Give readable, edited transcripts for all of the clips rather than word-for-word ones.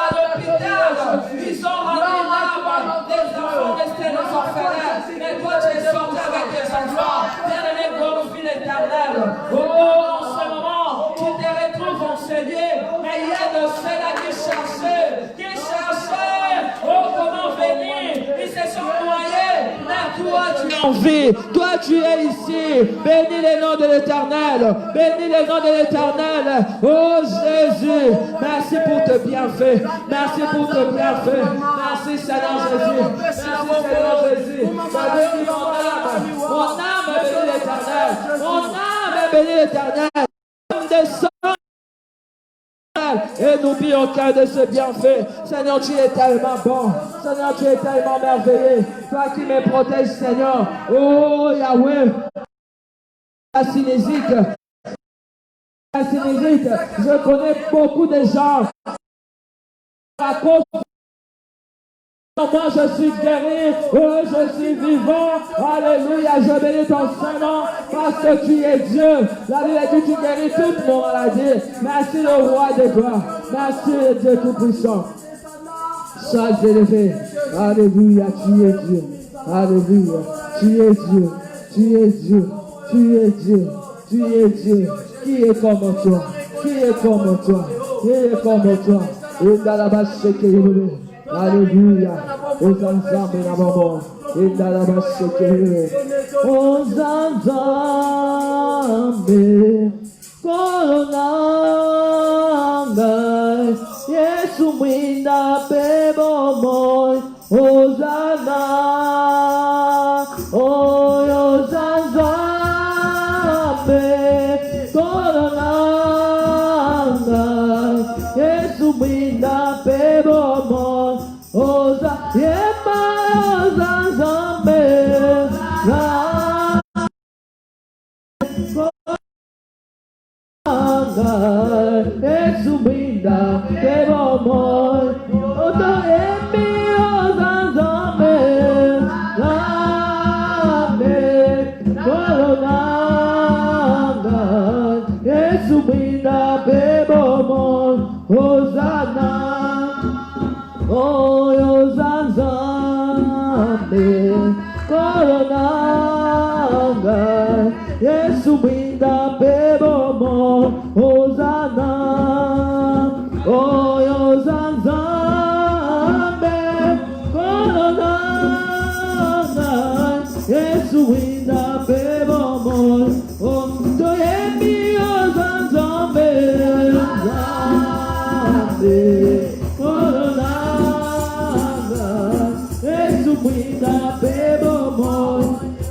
à l'hôpital, ils ont ramené l'âme des enfants restés dans les orphelins. Mais toi, tu es sorti avec tes enfants. Bien-aimé, glorifie l'Éternel. Oh, en ce moment, tu te retrouves enseigné. Mais il y a de ceux-là qui cherchaient. Oh, comment venir? Ils se sont noyés. Mais toi, tu es en vie. Toi, tu es ici. Bénis le nom de l'Éternel. Bénis le nom de l'Éternel. Oh, Jésus. Merci pour tes bienfaits. Merci pour tes bienfaits. Merci, Seigneur Jésus. Merci, Seigneur Jésus. Bénis mon âme. Mon âme bénit l'Éternel. Mon âme bénit l'Éternel. Et n'oublie aucun de ces bienfaits. Seigneur, tu es tellement bon. Seigneur, tu es tellement merveilleux. Toi qui me protèges, Seigneur. Oh, Yahweh. La sinésite. La sinésite. Je connais beaucoup de gens. À cause moi, je suis guéri, je suis vivant. Alléluia, je bénis ton Saint-Nom parce que tu es Dieu. La Bible dit que tu guéris toute mon maladie. Merci le roi des gloires. Merci le Dieu tout-puissant. Sois élevé. Alléluia, tu es Dieu. Alléluia, tu es Dieu. Tu es Dieu. Tu es Dieu. Tu es Dieu. Qui est comme toi? Qui est comme toi? Qui est comme toi? Et dans la base, c'est que Alléluia. Ozanzambe na babo. Indalaba sekere. Ozanzambe. Koronanga. Yesu mwinda bebo moy. Ozana. Oh, Ozanzambe. Koronanga. Yesu mwinda bebo moy. Oza yema oza zambe na esubinda kebo moy oza yemi oza zambe na me korona esubinda kebo moy oza na oh, Zanzambe, Koronanga, Yesu binda bebo mo, Hosanna, oh, Zanzambe, Koronanga, Yesu binda bebo mo, oh, Toyemi, oh, Zanzambe, Zanzambe. Muita bebo mo,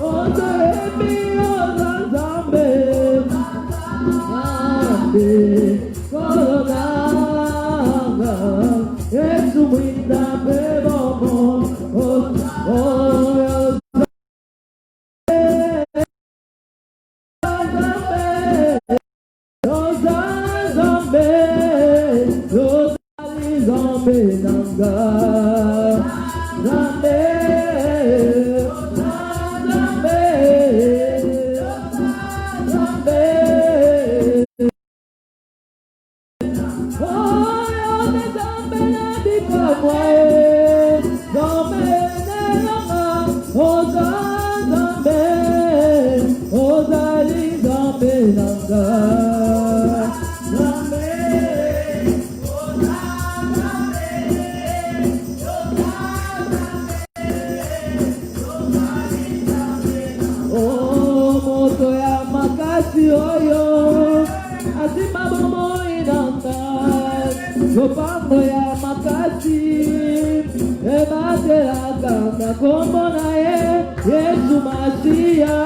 oza emi oza zambe, zambe, koronanga. Yesu muita bebo mo, oza zambe, oza zambe, oza zambe nanga. Pambo ya makasi ebatela kanda kombo na ye Yesu Masia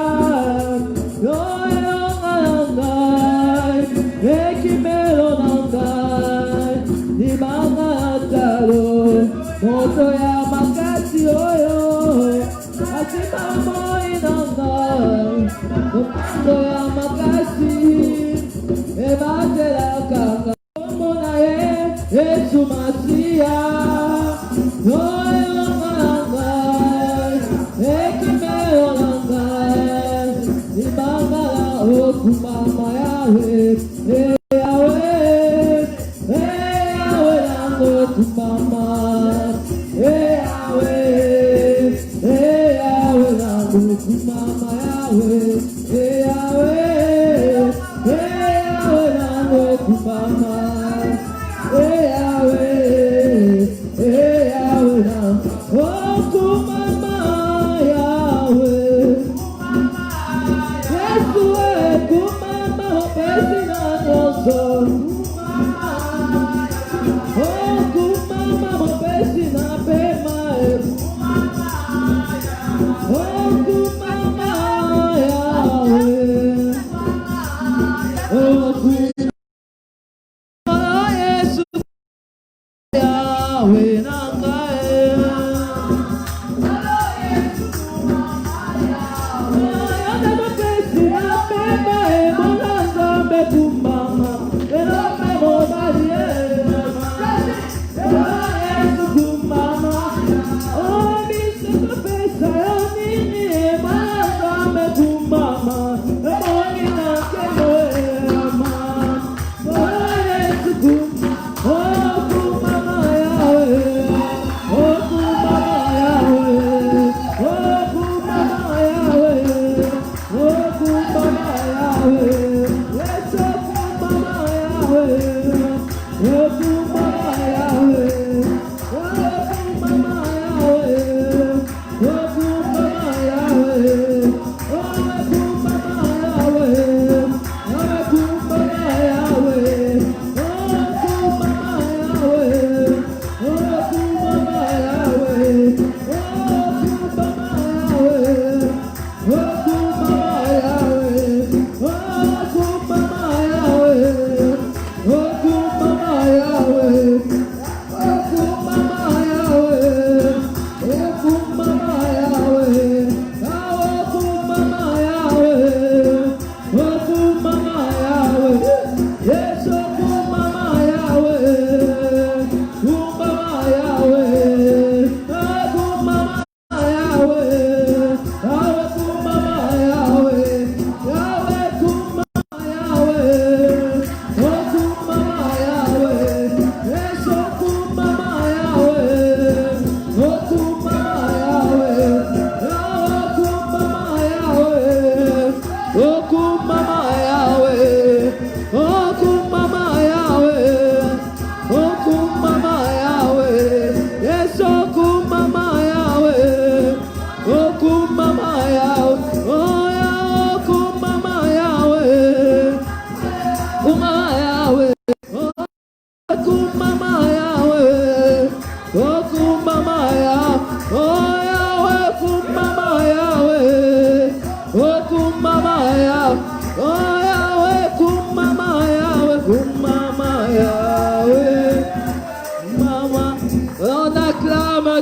yoyo ngangai ekimelo nangai ibanga talo moto ya makasi oyo asimamo inangai pambo ya makasi ebatela kanda kombo na ye Yesu Masia, yoyo ngangai, ekimelo nangai, ibangala okumama Yahweh, Yahweh, Yahweh nango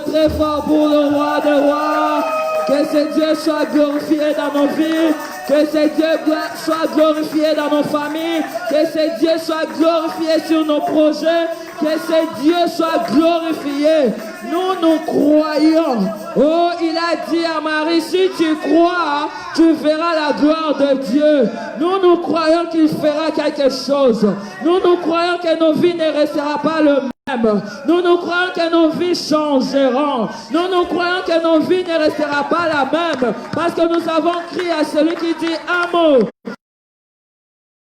Très fort pour le roi des rois. Que ce Dieu soit glorifié dans nos vies. Que ce Dieu soit glorifié dans nos familles. Que ce Dieu soit glorifié sur nos projets. Que ce Dieu soit glorifié. Nous croyons. Oh, il a dit à Marie, si tu crois, tu verras la gloire de Dieu. Nous croyons qu'il fera quelque chose. Nous croyons que nos vies ne resteront pas le même. Nous croyons que nos vies changeront. Nous croyons que nos vies ne resteront pas la même. Parce que nous avons crié à celui qui dit un mot.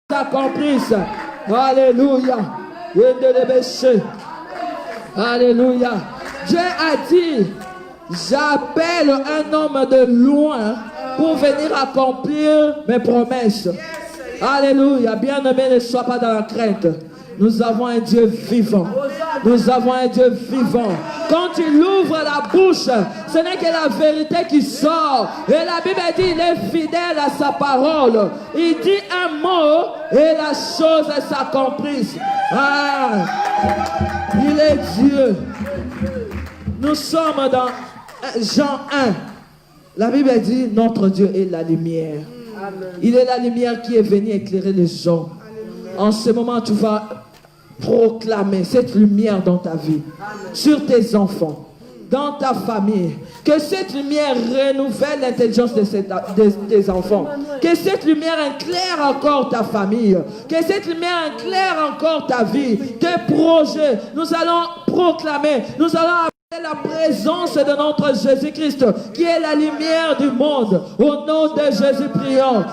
S'accomplisse. Alléluia. Alléluia. Dieu a dit, j'appelle un homme de loin pour venir accomplir mes promesses. Alléluia. Bien-aimé, ne sois pas dans la crainte. Nous avons un Dieu vivant. Nous avons un Dieu vivant. Quand il ouvre la bouche, ce n'est que la vérité qui sort. Et la Bible dit, il est fidèle à sa parole. Il dit un mot et la chose s'accomplisse. Ah, il est Dieu. Nous sommes dans Jean 1. La Bible dit, notre Dieu est la lumière. Il est la lumière qui est venue éclairer les gens. En ce moment, tu vas proclamer cette lumière dans ta vie, sur tes enfants. dans ta famille. Que cette lumière renouvelle l'intelligence des enfants. Que cette lumière éclaire encore ta famille. Que cette lumière éclaire encore ta vie, tes projets. Nous allons proclamer, nous allons la présence de notre Jésus-Christ qui est la lumière du monde. Au nom de Jésus, prions.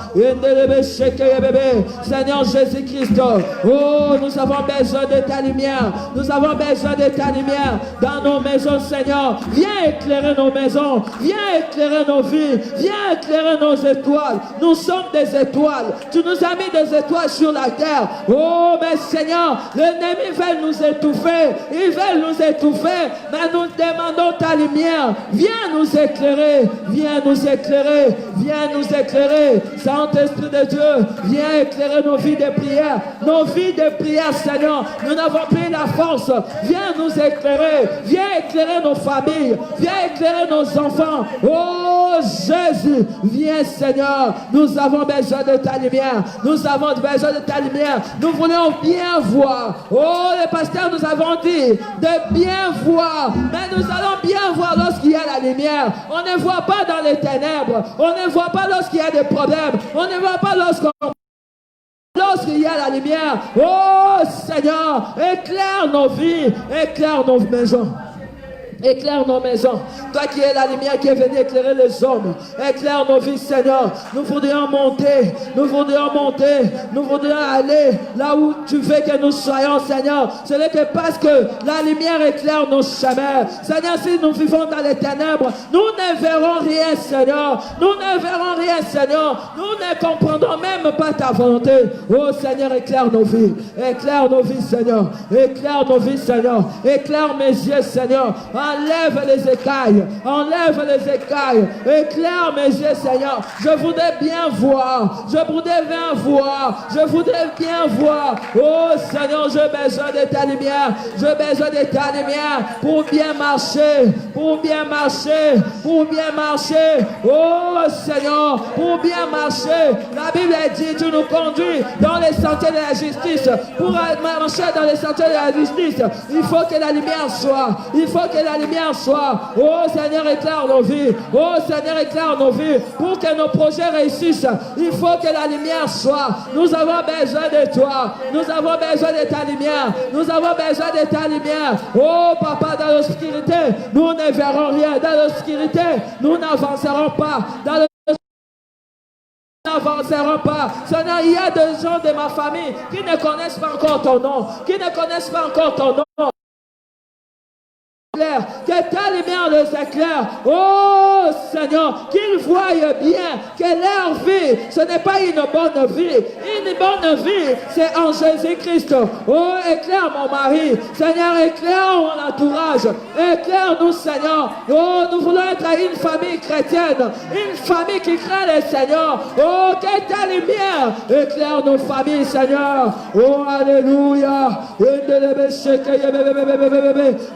Seigneur Jésus-Christ, oh, nous avons besoin de ta lumière. Nous avons besoin de ta lumière dans nos maisons, Seigneur. Viens éclairer nos maisons. Viens éclairer nos vies. Viens éclairer nos étoiles. Nous sommes des étoiles. Tu nous as mis des étoiles sur la terre. Oh, mais Seigneur, l'ennemi veut nous étouffer. Il veut nous étouffer. Mais nous demandons ta lumière. Viens nous éclairer. Viens nous éclairer. Viens nous éclairer. Saint-Esprit de Dieu, viens éclairer nos vies de prière. Nos vies de prière, Seigneur. Nous n'avons plus la force. Viens nous éclairer. Viens éclairer nos familles. Viens éclairer nos enfants. Oh Jésus, viens Seigneur. Nous avons besoin de ta lumière. Nous avons besoin de ta lumière. Nous voulons bien voir. Oh, les pasteurs nous avons dit de bien voir. Mais nous allons bien voir lorsqu'il y a la lumière. On ne voit pas dans les ténèbres. On ne voit pas lorsqu'il y a des problèmes. On ne voit pas lorsqu'il y a la lumière. Oh Seigneur, éclaire nos vies, éclaire nos maisons. Éclaire nos maisons. Toi qui es la lumière qui est venue éclairer les hommes. Éclaire nos vies, Seigneur. Nous voudrions monter. Nous voudrions monter. Nous voudrions aller là où tu veux que nous soyons, Seigneur. Ce n'est que parce que la lumière éclaire nos chemins. Seigneur, si nous vivons dans les ténèbres, nous ne verrons rien, Seigneur. Nous ne verrons rien, Seigneur. Nous ne comprendrons même pas ta volonté. Oh Seigneur, éclaire nos vies. Éclaire nos vies, Seigneur. Éclaire nos vies, Seigneur. Éclaire mes yeux, Seigneur. Enlève les écailles. Enlève les écailles. Éclaire mes yeux, Seigneur. Je voudrais bien voir. Je voudrais bien voir. Je voudrais bien voir. Oh Seigneur, j'ai besoin de ta lumière. J'ai besoin de ta lumière pour bien marcher. Pour bien marcher. Pour bien marcher. Oh Seigneur, pour bien marcher. La Bible dit, tu nous conduis dans les sentiers de la justice. Pour marcher dans les sentiers de la justice, il faut que la lumière soit. Il faut que la lumière soit. Oh Seigneur, éclaire nos vies. Oh Seigneur, éclaire nos vies. Pour que nos projets réussissent, il faut que la lumière soit. Nous avons besoin de toi. Nous avons besoin de ta lumière. Nous avons besoin de ta lumière. Oh Papa, dans l'obscurité, nous ne verrons rien. Dans l'obscurité, nous n'avancerons pas. Dans n'avanceront pas. Seigneur, il y a des gens de ma famille qui ne connaissent pas encore ton nom. Qui ne connaissent pas encore ton nom. Que ta lumière les éclaire. Oh Seigneur, qu'ils voient bien que leur vie, ce n'est pas une bonne vie. Une bonne vie, c'est en Jésus-Christ. Oh, éclaire mon mari. Seigneur, éclaire mon entourage. Éclaire-nous, Seigneur. Oh, nous voulons être une famille chrétienne. Une famille qui craint le Seigneur. Oh, que ta lumière éclaire nos familles, Seigneur. Oh, alléluia.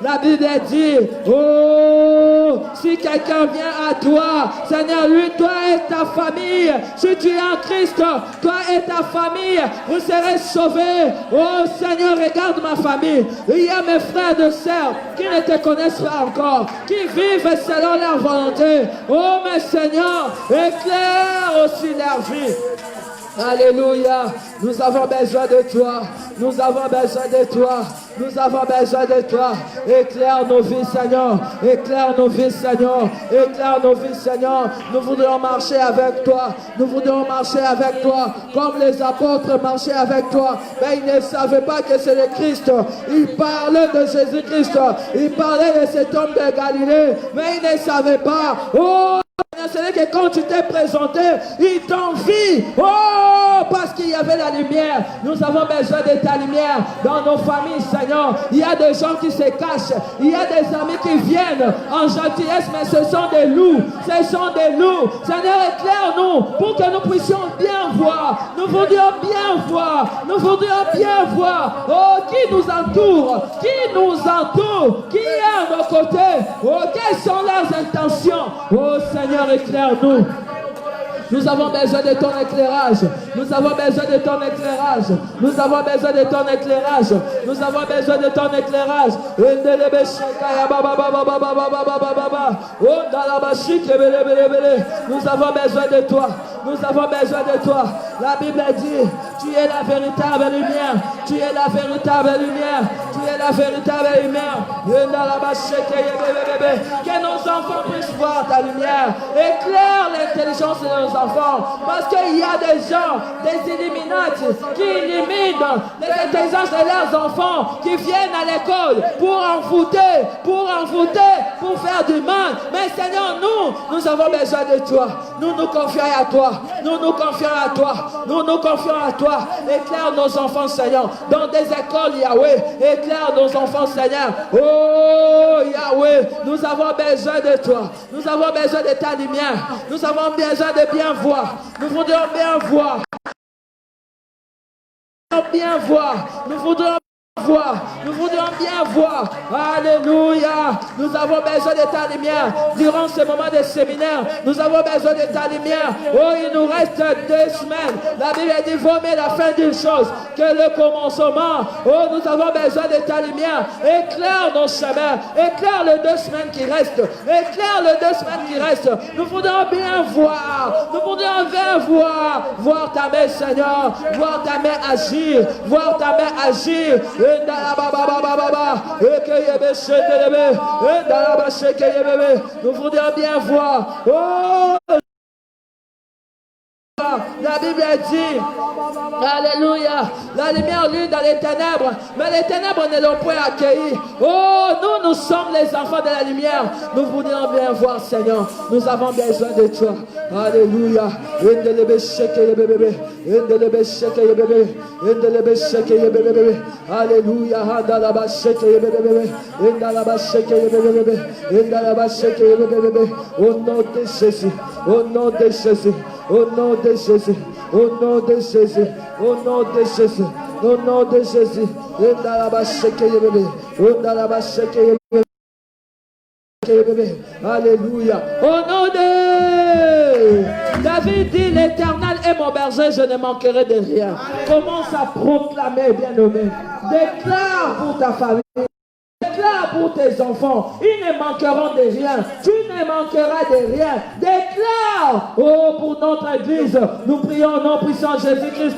La Bible dit, oh, si quelqu'un vient à toi, Seigneur, lui, toi et ta famille, si tu es en Christ, toi et ta famille, vous serez sauvés. Oh Seigneur, regarde ma famille. Il y a mes frères et sœurs qui ne te connaissent pas encore, qui vivent selon leur volonté. Oh, mais Seigneur, éclaire aussi leur vie. Alléluia. Nous avons besoin de toi. Nous avons besoin de toi. Nous avons besoin de toi. Éclaire nos vies, Seigneur. Éclaire nos vies, Seigneur. Éclaire nos vies, Seigneur. Nous voudrions marcher avec toi. Nous voudrions marcher avec toi. Comme les apôtres marchaient avec toi. Mais ils ne savaient pas que c'est le Christ. Ils parlaient de Jésus-Christ. Ils parlaient de cet homme de Galilée. Mais ils ne savaient pas. Oh! C'est que quand tu t'es présenté, ils t'ont vu. Oh, parce qu'il y avait la lumière. Nous avons besoin de ta lumière dans nos familles, Seigneur. Il y a des gens qui se cachent. Il y a des amis qui viennent en gentillesse, mais ce sont des loups. Ce sont des loups. Seigneur, éclaire-nous pour que nous puissions bien voir. Nous voudrions bien voir. Nous voudrions bien voir. Oh, qui nous entoure? Qui nous entoure? Qui est à nos côtés? Oh, quelles sont leurs intentions? Oh, Seigneur, éclaire-nous. Nous avons besoin de ton éclairage. Nous avons besoin de ton éclairage. Nous avons besoin de ton éclairage. Nous avons besoin de ton éclairage. Nous avons besoin de toi. Nous avons besoin de toi. La Bible dit, tu es la véritable lumière. Tu es la véritable lumière. Tu es la véritable lumière. Que nos enfants puissent voir ta lumière. Éclaire l'intelligence de nos enfants. Parce qu'il y a des gens, des Illuminati, qui éliminent l'intelligence de leurs enfants, qui viennent à l'école pour envoûter, pour faire du mal. Mais Seigneur, nous avons besoin de toi. Nous nous confions à toi. Nous nous confions à toi. Nous nous confions à toi. Éclaire nos enfants, Seigneur. Dans des écoles, Yahweh. Éclaire nos enfants, Seigneur. Oh, Yahweh. Nous avons besoin de toi. Nous avons besoin de ta lumière. Nous avons besoin de bien voir. Nous voudrions bien voir. Bien voir. Nous voudrions voir. Nous voudrions bien voir. Alléluia. Nous avons besoin de ta lumière. Durant ce moment de séminaire, nous avons besoin de ta lumière. Oh, il nous reste 2 semaines. La Bible dit, vaut mieux la fin d'une chose que le commencement. Oh, nous avons besoin de ta lumière. Éclaire nos chemins. Éclaire les 2 semaines qui restent. Éclaire les 2 semaines qui restent. Nous voudrions bien voir. Nous voudrions bien voir. Voir ta main, Seigneur. Voir ta main agir. Voir ta main agir. Nous voudrions bien voir. Oh, la Bible dit, alléluia, la lumière luit dans les ténèbres, mais les ténèbres ne l'ont point accueilli. Oh, nous sommes les enfants de la lumière. Nous voudrions bien voir, Seigneur. Nous avons besoin de toi. Alléluia. Alléluia. Au nom de Jésus. Au nom de Jésus. Au nom de Jésus, au nom de Jésus, au nom de Jésus, au nom de Jésus. Alléluia. Au nom de David dit, l'Éternel est mon berger, je ne manquerai de rien. Commence à proclamer, bien-aimé. Déclare pour ta famille. Déclare pour tes enfants, ils ne manqueront de rien. Tu ne manqueras de rien. Déclare, oh, pour notre église. Nous prions au nom puissant de Jésus-Christ.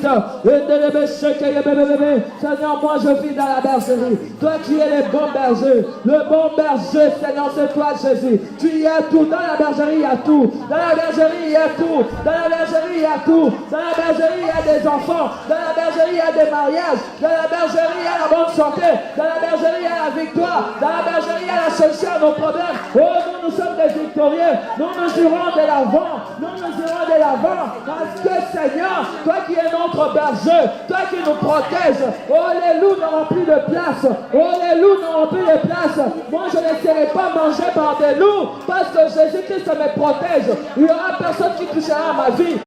Seigneur, moi je vis dans la bergerie. Toi qui es le bon berger. Le bon berger, Seigneur, c'est toi, Jésus. Tu y as tout. Dans la bergerie, il y a tout. Dans la bergerie, il y a tout. Dans la bergerie, il y a tout. Dans la bergerie, il y a des enfants. Dans la bergerie, il y a des mariages. Dans la bergerie, il y a la bonne santé. Dans la bergerie, il y a la victoire. Dans la bergerie, il y a la solution à nos problèmes. Oh, nous sommes des victorieux. Nous irons de l'avant. Nous irons de l'avant. Parce que, Seigneur, toi qui es notre berger, toi qui nous protèges, oh, les loups n'auront plus de place. Oh, les loups n'auront plus de place. Moi, je ne serai pas mangé par des loups parce que Jésus-Christ me protège. Il n'y aura personne qui touchera à ma vie.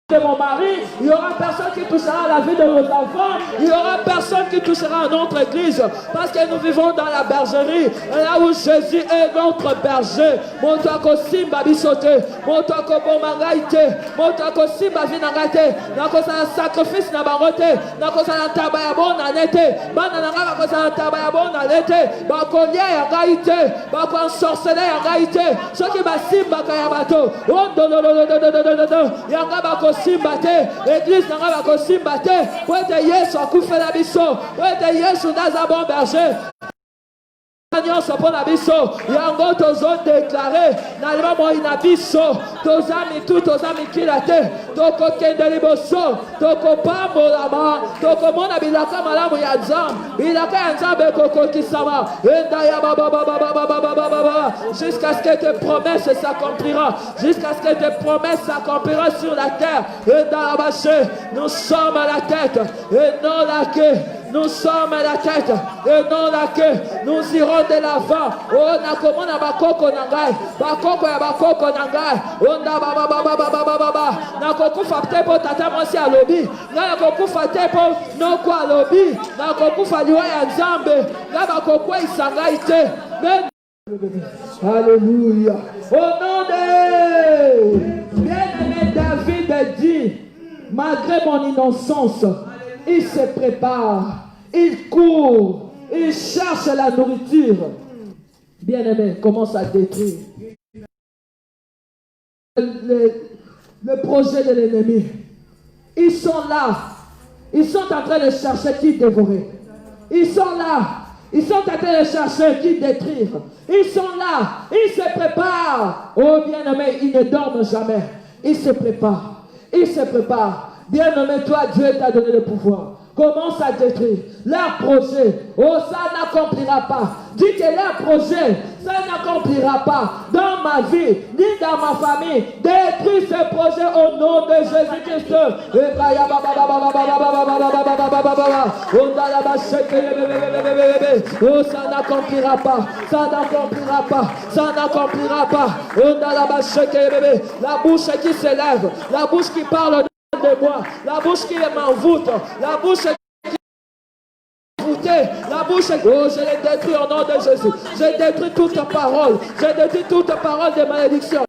De mon mari, il n'y aura personne qui touchera à la vie de nos enfants, il n'y aura personne qui touchera à notre église, parce que nous vivons dans la bergerie, là où Jésus est notre berger. Montako simba bisote, montako bomangaite, montako simba vinangate, nakosa sacrifice na bangote, nakosa na tabayabo na nete, banananga nakosa na tabayabo na nete, bakonya ya gaite, bakon sorcelé ya gaite, soki basimba kayabato, ondololololololololol, yanga bako simbate, l'église n'a pas simbate, pour être Yesu akufela biso, pour être Yesu dans un bon berger. nyonso mpo na biso yango tozodeklare na liloba ina biso toza mitu toza mikila te tokokende liboso tokopambolama tokomona bilaka malamu ya Nzambe bilaka ya Nzambe ekokokisama enda ya babababababababa jusqu'à ce que tes promesses s'accompliront jusqu'à ce que tes promesses s'accompliront sur la terre enda la bâche nous sommes à la tête et non la queue. Nous sommes à la tête et non la queue. Nous irons de l'avant. Oh, nakomona bakoko nangai. Bakoko ya bakoko nangai. Onda baba baba baba baba. Nakokufa te po tata mwasi alobi. Nakokufa te po noko alobi. Nakokufa liwa ya Nzambe. Nabakokwa isangai te. Alléluia. Au nom de bien-aimé David a dit, malgré mon innocence, il se prépare, il court, il cherche la nourriture. Bien-aimé, commence à détruire le projet de l'ennemi. Ils sont là. Ils sont en train de chercher qui dévorer. Ils sont là. Ils sont en train de chercher qui détruire. Ils sont là. Ils se préparent. Oh bien-aimé, ils ne dorment jamais. Ils se préparent. Ils se préparent. Bien-aimé, toi, Dieu t'a donné le pouvoir. Commence à détruire leur projet. Oh, ça n'accomplira pas. Dis que leur projet, ça n'accomplira pas dans ma vie, ni dans ma famille. Détruis ce projet au nom de Jésus-Christ. Oh, ça n'accomplira pas. Ça n'accomplira pas. Ça n'accomplira pas. La bouche qui s'élève, la bouche qui parle de moi, la bouche qui m'envoûte, la bouche qui m'envoûte, la bouche, oh, je les détruis au nom de Jésus. Je détruis toute parole, je détruis toute parole de malédiction.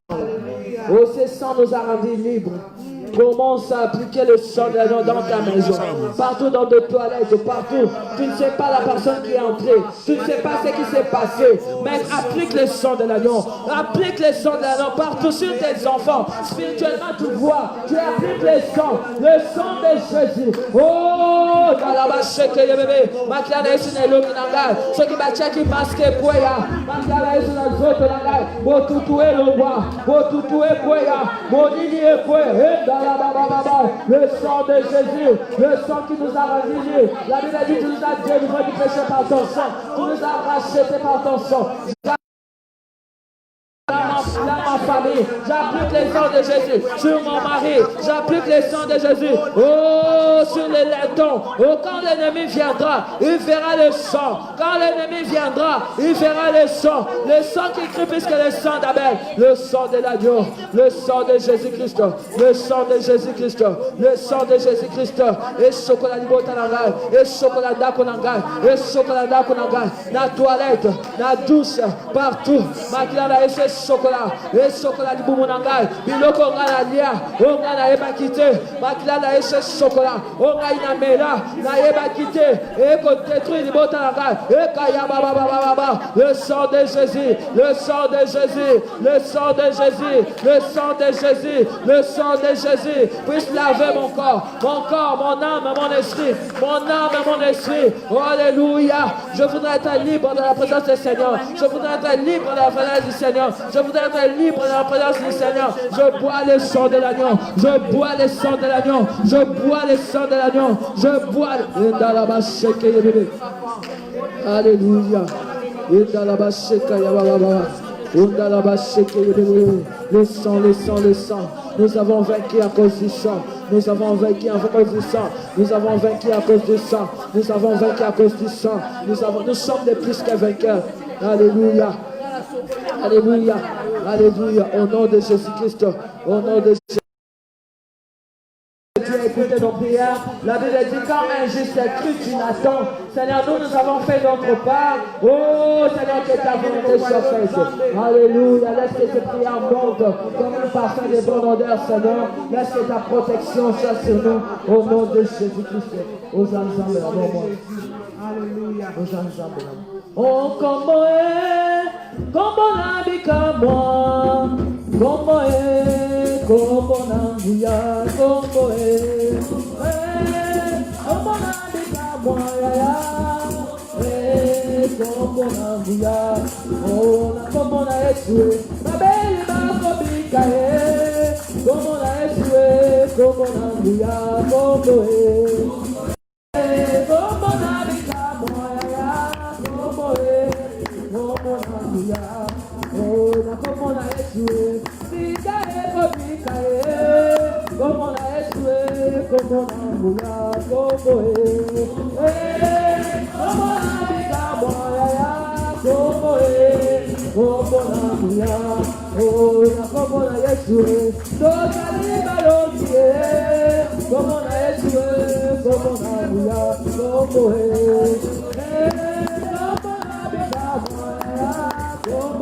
Oh, ce sang nous a rendus libres. Commence à appliquer le sang de l'agneau dans ta maison, partout dans tes toilettes, partout. Tu ne sais pas la personne qui est entrée, tu ne sais pas ce qui s'est passé, mais applique le sang de l'agneau, applique le sang de l'agneau partout sur tes enfants. Spirituellement, tu vois, tu appliques le sang de Jésus. Oh, dans la bâche que le bébé, ma clane est une illuminanga, ce qui m'a checké masqué pour ya, ma clane est une autre langue, pour tout tuer le bois, pour tout tuer pour ya, pour dire pour le sang de Jésus, le sang qui nous a ravignés. La Bible dit que tu nous as délivrés du péché par ton sang, tu nous as rachetés par ton sang. Dans ma famille, j'applique le sang de Jésus. Sur mon mari, j'applique le sang de Jésus. Oh, sur les laitons. Oh, quand l'ennemi viendra, il verra le sang. Quand l'ennemi viendra, il verra le sang. Le sang qui crie plus que le sang d'Abel. Le sang de l'agneau. Le sang de Jésus-Christ. Le sang de Jésus-Christ. Le sang de Jésus-Christ. Et chocolat de botananga. Et chocolat d'akonanga. Et chocolat d'akonanga. La toilette, la douche, partout. Maquillage et chocolat, et chocolat du boumonanga, biloko ngana lia, ngana eba kite, makila na ese chocolat, ngana mela, na eba kite, et qu'on détruit les botananga, et kaya baba baba baba, le sang de Jésus, le sang de Jésus, le sang de Jésus, le sang de Jésus, le sang de Jésus, puisse laver mon corps, mon âme, mon esprit, mon esprit, oh, alléluia, je voudrais être libre de la présence du Seigneur, je voudrais être libre de la présence du Seigneur, je voudrais être libre dans la présence du Seigneur. Je bois le sang de l'agneau. Je bois le sang de l'agneau. Je bois le sang de l'agneau. Je bois alléluia. Le sang, le sang, le sang. Nous avons vaincu à cause du sang. Nous avons vaincu à cause du sang. Nous avons vaincu à cause du sang. Nous avons vaincu à cause du sang. Nous sommes des plus que vainqueurs. Alléluia. Alléluia, alléluia, au nom de Jésus-Christ, au nom de Jésus. Tu as écouté nos prières, la Bible dit quand un juste cru, tu n'attends. Seigneur, nous avons fait notre part. Oh Seigneur, que ta volonté soit faite. Alléluia, laisse que ces prières montent comme un parfum de bonne odeur, Seigneur. Laisse que ta protection soit sur nous, au nom de Jésus-Christ. Aux ensemble, alléluia, aux ensemble. Oh, comment est, comment n'habite moi, comment est, comment n'habite, comment est, comment n'habite moi, comment n'habite, oh, comment n'a échoué, ma belle m'a compliqué, comment n'a échoué, comment n'habite, comment est. Como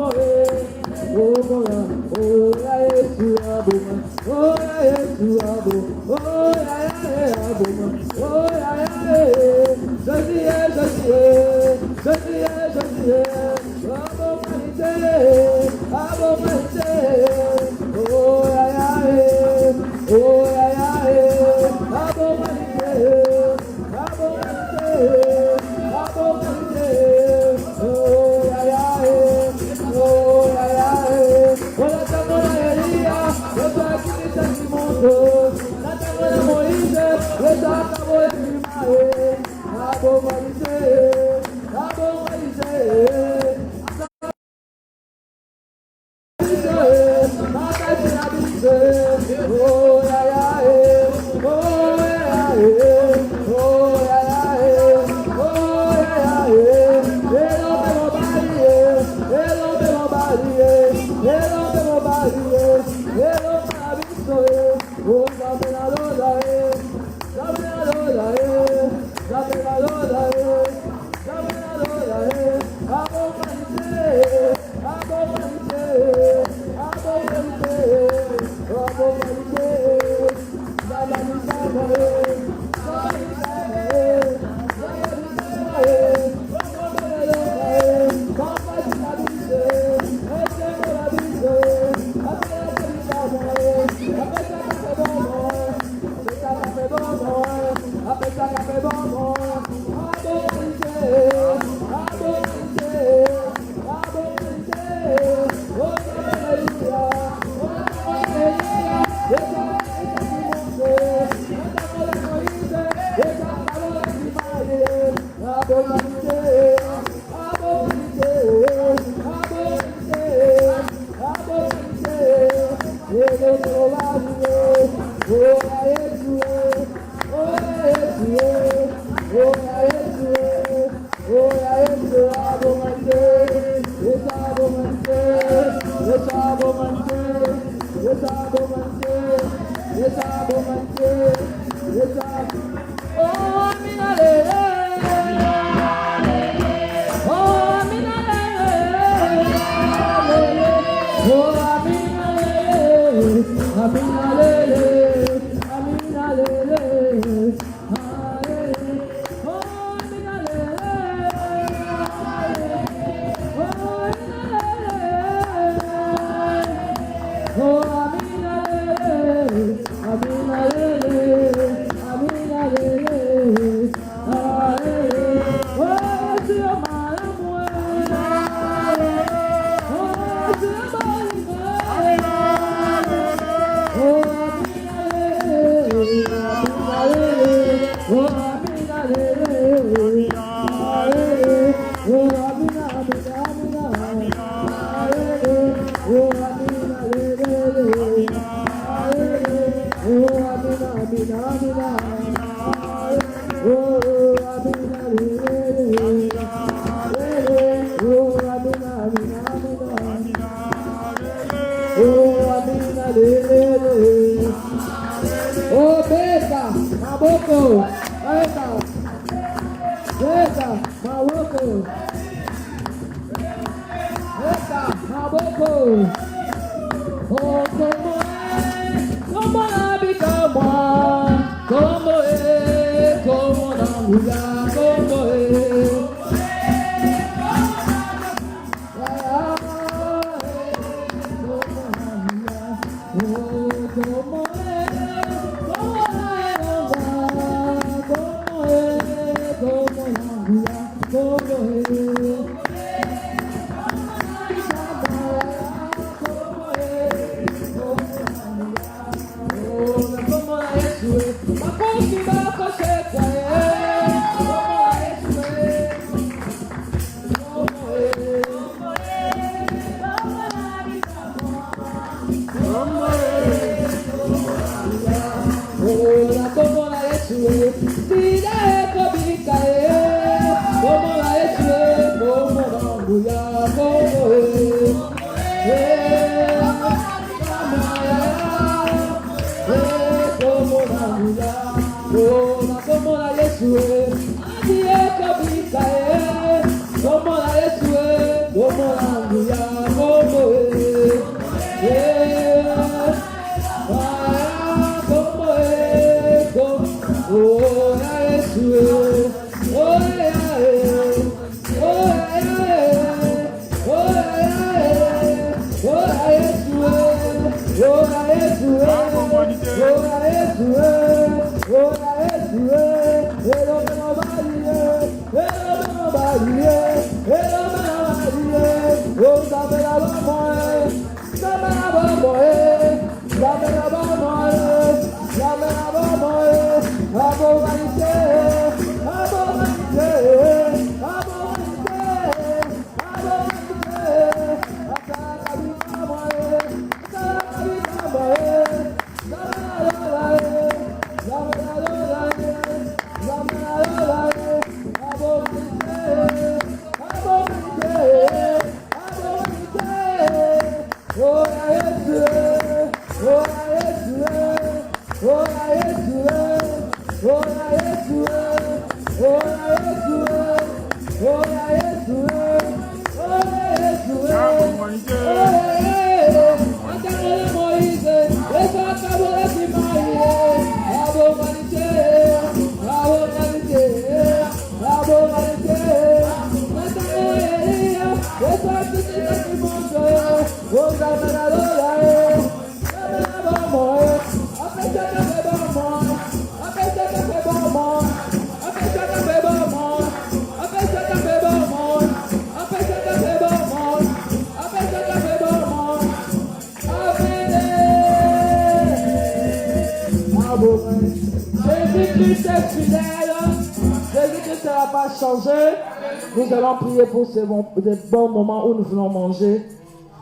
Nous allons prier pour ces bons moments où nous voulons manger.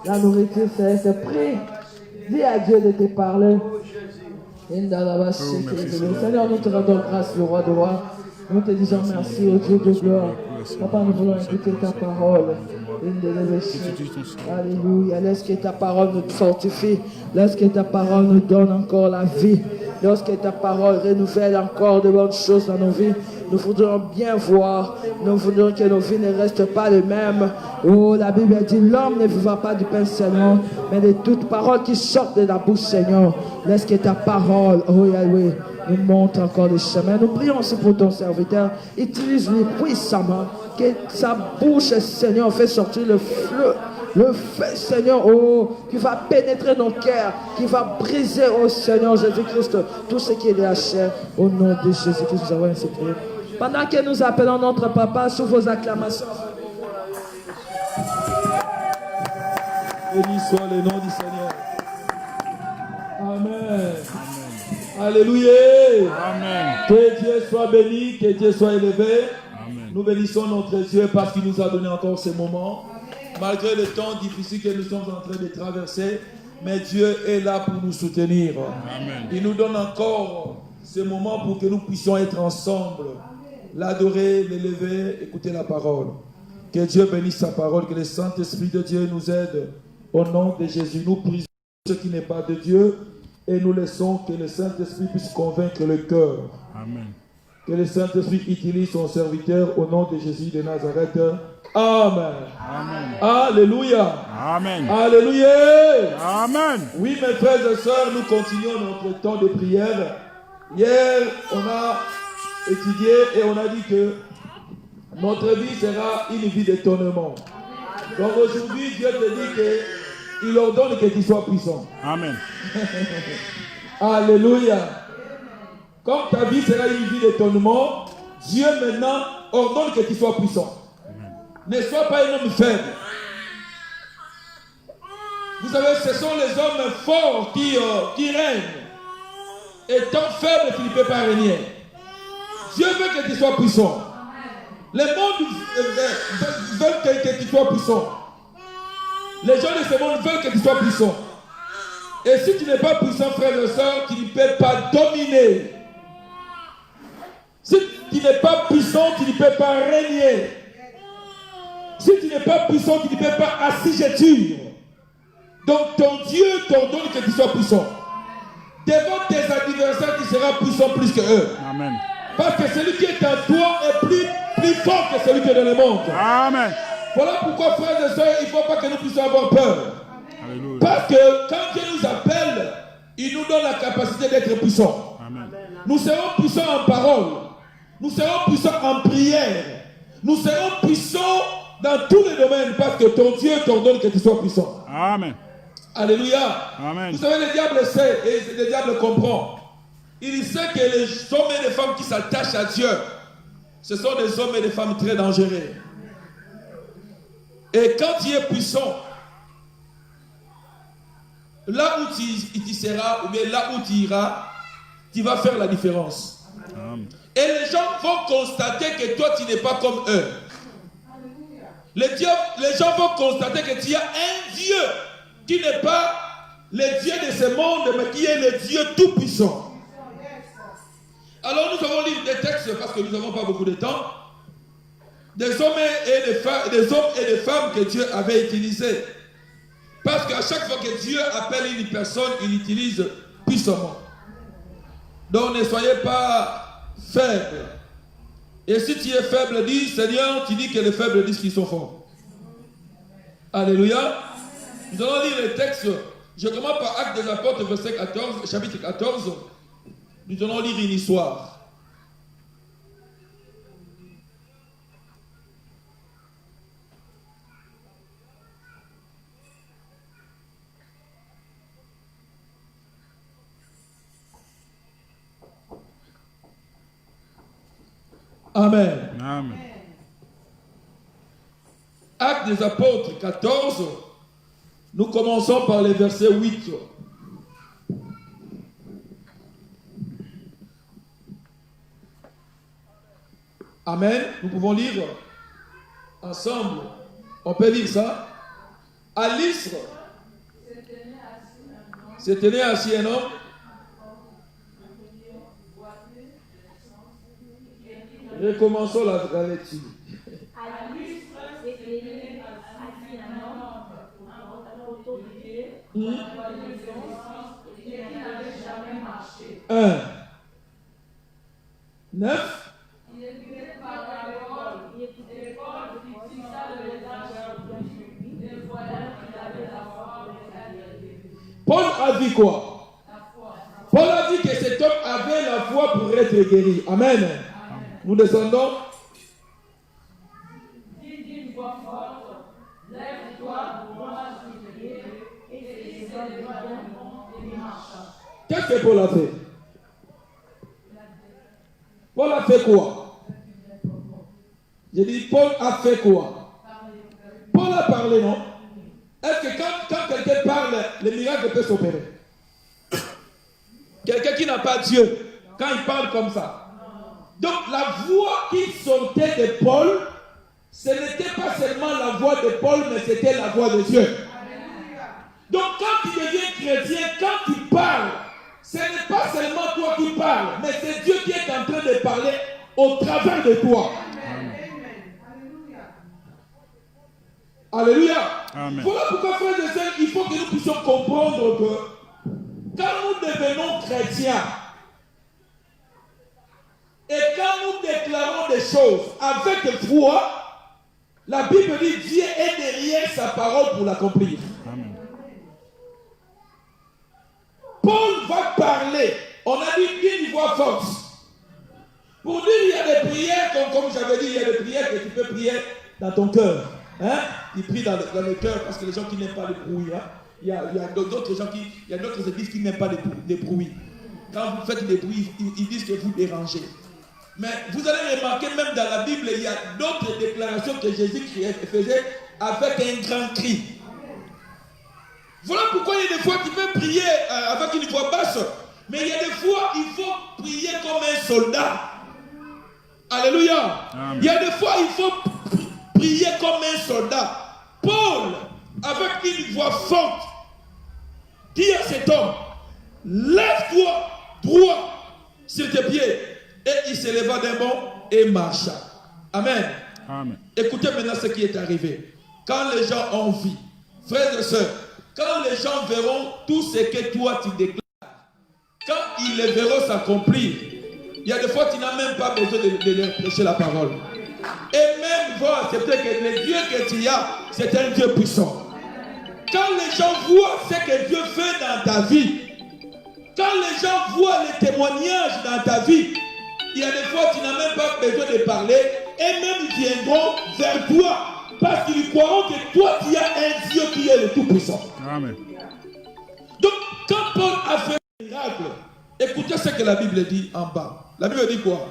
La nourriture, c'est prix. Dis à Dieu de te parler. Seigneur, nous te rendons grâce, le roi de rois. Nous te disons merci au Dieu de gloire. Papa, nous voulons écouter ta parole. Alléluia. Laisse que ta parole nous fortifie. Laisse que ta parole nous donne encore la vie. Laisse que ta parole renouvelle encore de bonnes choses dans nos vies. Nous voudrions bien voir. Nous voudrions que nos vies ne restent pas les mêmes. Oh, la Bible dit, l'homme ne vivra pas du pain seulement, mais de toute parole qui sort de la bouche, Seigneur. Laisse que ta parole, oh Yahweh, nous montre encore le chemin. Nous prions aussi pour ton serviteur. Utilise-lui puissamment. Que sa bouche, Seigneur, fait sortir le feu, Seigneur, oh, qui va pénétrer nos cœurs, qui va briser, oh Seigneur Jésus-Christ, tout ce qui est de la chair. Au nom de Jésus-Christ, nous avons ainsi prié. Pendant que nous appelons notre papa, sous vos acclamations. Béni soit le nom du Seigneur. Amen. Alléluia. Amen. Que Dieu soit béni, que Dieu soit élevé. Amen. Nous bénissons notre Dieu parce qu'il nous a donné encore ce moment. Malgré le temps difficile que nous sommes en train de traverser, mais Dieu est là pour nous soutenir. Amen. Il nous donne encore ce moment pour que nous puissions être ensemble, l'adorer, l'élever, écouter la parole. Que Dieu bénisse sa parole, que le Saint-Esprit de Dieu nous aide. Au nom de Jésus, nous prisons ce qui n'est pas de Dieu et nous laissons que le Saint-Esprit puisse convaincre le cœur. Amen. Que le Saint-Esprit utilise son serviteur au nom de Jésus de Nazareth. Amen. Amen. Alléluia. Amen. Alléluia. Amen. Oui, mes frères et sœurs, nous continuons notre temps de prière. Hier, on a étudié et on a dit que notre vie sera une vie d'étonnement. Donc aujourd'hui, Dieu te dit qu'il ordonne que tu sois puissant. Amen. Alléluia. Comme ta vie sera une vie d'étonnement, Dieu maintenant ordonne que tu sois puissant. Ne sois pas un homme faible. Vous savez, ce sont les hommes forts qui règnent. Étant faible, tu ne peux pas régner. Dieu veut que tu sois puissant. Les mondes veulent que tu sois puissant. Les gens de ce monde veulent que tu sois puissant. Et si tu n'es pas puissant, frère et soeur, tu ne peux pas dominer. Si tu n'es pas puissant, tu ne peux pas régner. Si tu n'es pas puissant, tu ne peux pas assujettir. Donc ton Dieu t'ordonne que tu sois puissant. Devant tes adversaires, tu seras puissant plus que eux. Amen. Parce que celui qui est en toi est plus fort que celui qui est dans le monde. Amen. Voilà pourquoi, frères et sœurs, il ne faut pas que nous puissions avoir peur. Alléluia. Parce que quand Dieu nous appelle, il nous donne la capacité d'être puissants. Amen. Nous serons puissants en parole. Nous serons puissants en prière. Nous serons puissants dans tous les domaines parce que ton Dieu t'ordonne que tu sois puissant. Amen. Alléluia. Amen. Vous savez, le diable sait et le diable comprend. Il sait que les hommes et les femmes qui s'attachent à Dieu, ce sont des hommes et des femmes très dangereux. Et quand tu es puissant, là où tu seras, ou bien là où tu iras, tu vas faire la différence. Amen. Et les gens vont constater que toi, tu n'es pas comme eux. Les gens vont constater que tu as un Dieu qui n'est pas le Dieu de ce monde, mais qui est le Dieu tout-puissant. Alors nous allons lire des textes parce que nous n'avons pas beaucoup de temps. Des hommes et des femmes que Dieu avait utilisés. Parce qu'à chaque fois que Dieu appelle une personne, il utilise puissamment. Donc ne soyez pas faibles. Et si tu es faible, dis Seigneur, tu dis que les faibles disent qu'ils sont forts. Alléluia. Nous allons lire les textes. Je commence par Actes des Apôtres, verset 14, chapitre 14. Nous allons lire une histoire. Amen. Amen. Actes des Apôtres 14. Nous commençons par les versets 8. Amen. Nous pouvons lire ensemble. On peut lire ça. À l'Istre, se tenait assis un homme. Recommençons la lecture. Un. 9. Paul a dit quoi? Paul a dit que cet homme avait la foi pour être guéri. Amen. Nous descendons. Qu'est-ce que Paul a fait? Paul a fait quoi? J'ai dit, Paul a fait quoi? Paul a parlé, non? Est-ce que quand quelqu'un parle, le miracle peut s'opérer? Quelqu'un qui n'a pas Dieu, quand il parle comme ça. Donc la voix qui sortait de Paul, ce n'était pas seulement la voix de Paul, mais c'était la voix de Dieu. Donc quand tu deviens chrétien, quand tu parles, ce n'est pas seulement toi qui parles, mais c'est Dieu qui est en train de parler au travers de toi. Alléluia. Amen. Voilà pourquoi, frères et sœurs, il faut que nous puissions comprendre que quand nous devenons chrétiens et quand nous déclarons des choses avec foi, la Bible dit Dieu est derrière sa parole pour l'accomplir. Amen. Paul va parler. On a dit d'une voix forte. Pour dire il y a des prières, comme j'avais dit, il y a des prières que tu peux prier dans ton cœur. Hein? Tu pries dans le cœur parce que les gens qui n'aiment pas le bruit. Hein? Il y a d'autres gens il y a d'autres églises qui n'aiment pas les bruits. Quand vous faites des bruits, ils disent que vous dérangez. Mais vous allez remarquer, même dans la Bible, il y a d'autres déclarations que Jésus faisait avec un grand cri. Voilà pourquoi il y a des fois tu peux prier avec une voix basse, mais il y a des fois il faut prier comme un soldat. Alléluia. Amen. Il y a des fois il faut prier comme un soldat. Paul, avec une voix forte, dit à cet homme, lève-toi droit sur tes pieds. Et il se leva d'un bond et marcha. Amen. Amen. Écoutez maintenant ce qui est arrivé. Quand les gens ont vu, frères et sœurs, quand les gens verront tout ce que toi tu déclares, quand ils les verront s'accomplir, il y a des fois tu n'as même pas besoin de leur prêcher la parole. Et même vont accepter que le Dieu que tu as, c'est un Dieu puissant. Quand les gens voient ce que Dieu fait dans ta vie, quand les gens voient les témoignages dans ta vie, il y a des fois tu n'as même pas besoin de parler et même ils viendront vers toi parce qu'ils croiront que toi tu as un Dieu qui est le Tout-Puissant. Amen. Donc quand Paul a fait un miracle, écoutez ce que la Bible dit en bas. La Bible dit quoi?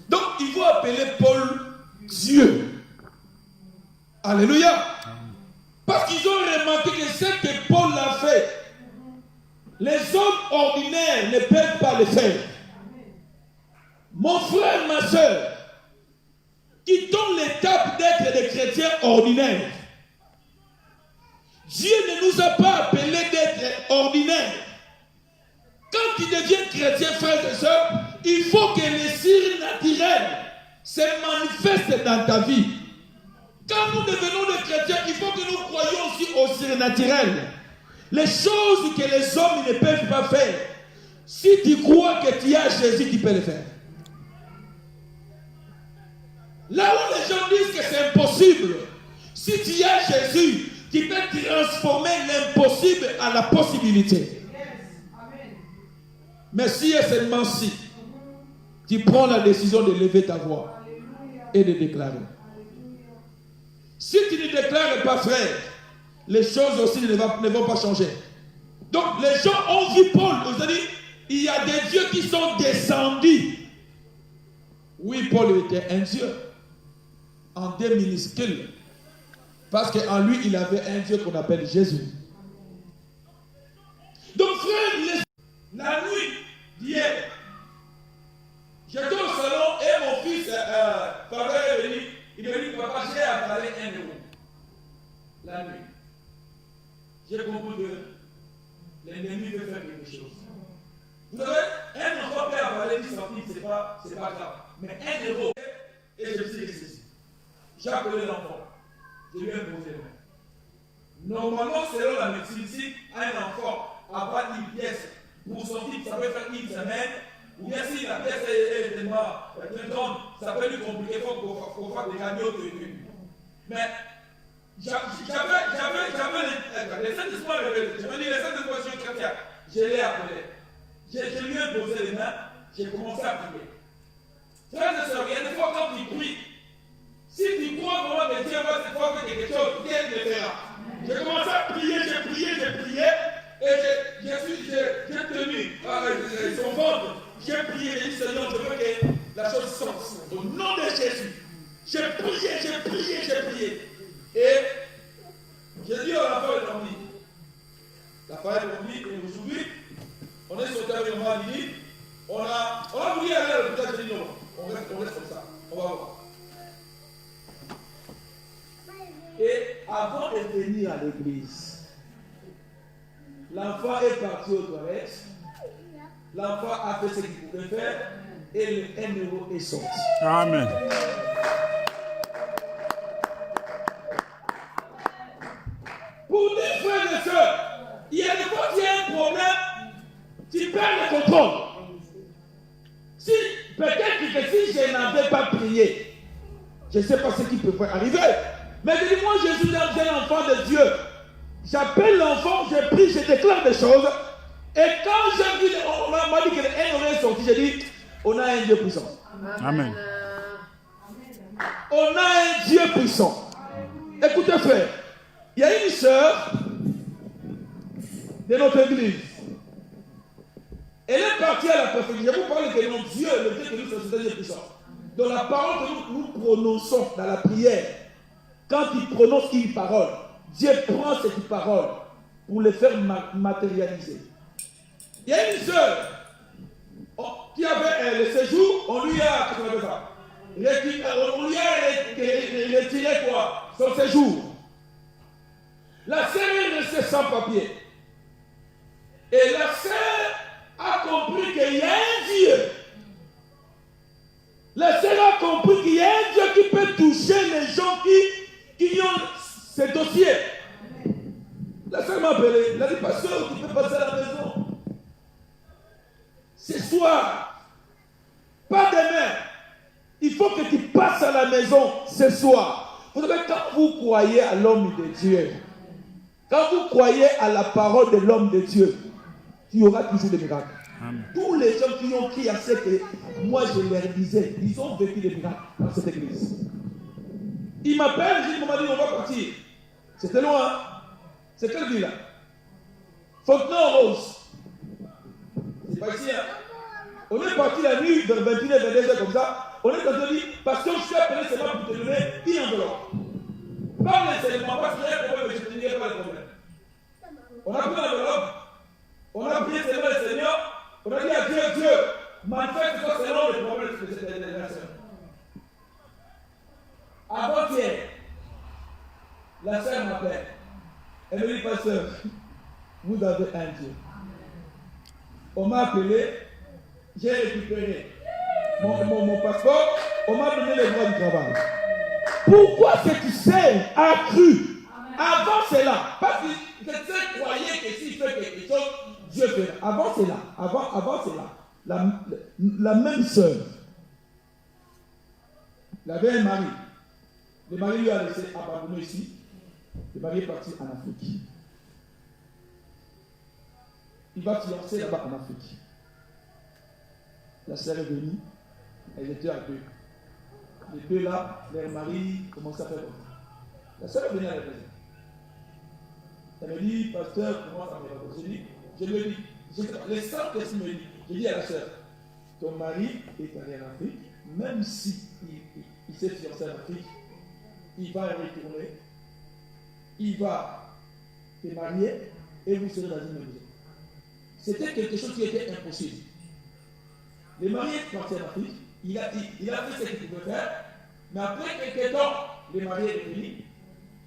Donc il faut appeler Paul Dieu. Alléluia. Parce qu'ils ont remarqué que ce que Paul a fait, les hommes ordinaires ne peuvent pas le faire. Mon frère, ma soeur, quittons l'étape d'être des chrétiens ordinaires. Dieu ne nous a pas appelés d'être ordinaires. Quand tu deviens chrétien, frères et sœurs, il faut que le surnaturel se manifeste dans ta vie. Quand nous devenons des chrétiens, il faut que nous croyions aussi au surnaturel. Les choses que les hommes ne peuvent pas faire. Si tu crois que tu as Jésus, tu peux le faire. Là où les gens disent que c'est impossible, si tu as Jésus, tu peux transformer l'impossible à la possibilité. Mais si et seulement si, tu prends la décision de lever ta voix et de déclarer. Si tu ne déclares pas, frère, les choses aussi ne vont pas changer. Donc les gens ont vu Paul, vous avez dit, il y a des dieux qui sont descendus. Oui, Paul était un dieu, en deux minuscules, parce qu'en lui, il avait un Dieu qu'on appelle Jésus. Donc, frère, la nuit d'hier, j'étais au salon et mon fils, papa est venu. Il me dit, papa, j'ai avalé 1 euro. La nuit. j'ai compris que l'ennemi veut faire quelque chose. Vous savez, un enfant peut avaler 10 centimes, c'est pas grave. Mais 1 euro, et je me suis dit ceci. J'ai appelé l'enfant. Je lui ai posé les mains. Normalement, selon la médecine, si un enfant avale une pièce pour son type, ça peut faire une semaine. Ou bien si la pièce est tellement grande, ça peut lui compliquer, il faut faire des cagnottes. Mais j'avais les Saint-Espoirs révélés. Je me dis, les Saint-Espoirs sont chrétiens. Je l'ai appelé. Je lui ai posé les mains, j'ai commencé à prier. Frères et sœurs, il y a des fois quand tu pries, si tu crois vraiment que Dieu va te faire quelque chose, Dieu le fera. J'ai commencé à prier, j'ai prié, et j'ai tenu son ventre. J'ai prié, j'ai dit Seigneur, je veux que la chose sorte. Au nom de Jésus. J'ai prié. Et j'ai dit à la femme de l'envie. La femme de l'envie, et aujourd'hui, on est sur le terrain normal, on a voulu aller à l'hôpital, j'ai dit non, on reste comme ça, on va voir. Et avant de venir à l'église, l'enfant est parti aux toilettes, l'enfant a fait ce qu'il pouvait faire, et le 1 euro est sorti. Amen. Pour des frères et sœurs, il y a des fois qu'il y a un problème, tu perds le contrôle. Si, peut-être que si je n'avais pas prié, je ne sais pas ce qui peut arriver. Mais je dis, moi je suis un enfant de Dieu. J'appelle l'enfant, je prie, je déclare des choses. Et quand j'ai vu, on m'a dit que le 1 euro est sorti, j'ai dit, on a un Dieu puissant. Amen. On a un Dieu puissant. Écoutez frère, il y a une sœur de notre église. Elle est partie à la perfection. Je vous parle que notre Dieu, le Dieu que nous sommes, c'est un Dieu puissant. Donc la parole que nous prononçons dans la prière, quand il prononce une parole, Dieu prend cette parole pour les faire matérialiser. Il y a une sœur qui avait le séjour, on lui a retiré quoi? Son séjour. La sœur est restée sans papier. Et la sœur a compris qu'il y a un Dieu. La sœur a compris qu'il y a un Dieu qui peut toucher les gens qui ont ces dossiers. La sœur m'a appelé. Elle a dit, pasteur, tu peux passer à la maison. Ce soir. Pas demain. Il faut que tu passes à la maison ce soir. Vous savez, quand vous croyez à l'homme de Dieu, quand vous croyez à la parole de l'homme de Dieu, il y aura toujours des miracles. Amen. Tous les gens qui ont crié à ce que moi je leur disais, ils ont vécu des miracles dans cette église. Il m'appelle, il m'a dit on va partir. C'était loin. C'est quelle ville là? Fontenay-aux-Roses. C'est pas ici. Hein? On est parti la nuit vers 21h, 22h comme ça. On est parti dire, parce que je suis appelé seulement pour te donner une enveloppe. Pas nécessairement, parce qu'il y a un problème, mais je te dirai pas le problème. On a pris l'enveloppe. On a prié seulement le Seigneur. On a dit à Dieu, Dieu, manifeste-toi selon le problème de cette génération. Avant-hier, la sœur m'appelle. Elle me dit, pasteur, vous avez un Dieu. On m'a appelé, j'ai récupéré mon passeport, on m'a donné les droits du travail. Pourquoi cette sœur a cru avant cela? Parce que cette sœur croyait que s'il fait quelque chose, Dieu fait. Avant cela, avant cela, la même sœur, elle avait un mari. Le mari lui a laissé abandonner ici. Le mari est parti en Afrique. Il va fiancer là-bas en Afrique. La sœur est venue. Elle était à deux. Les deux là, leur mari commençait à faire comme ça. La sœur est venue à la maison. Elle me dit, pasteur, comment ça me va? Je lui ai dit, les sœurs qu'est-ce qu'il me dit? J'ai dit à la sœur, ton mari est allé en Afrique, même si il s'est fiancé en Afrique, il va retourner, il va te marier et vous serez dans une maison. C'était quelque chose qui était impossible. Le mari est parti en Afrique, il a fait ce qu'il pouvait faire, mais après quelques temps, le mari est revenu,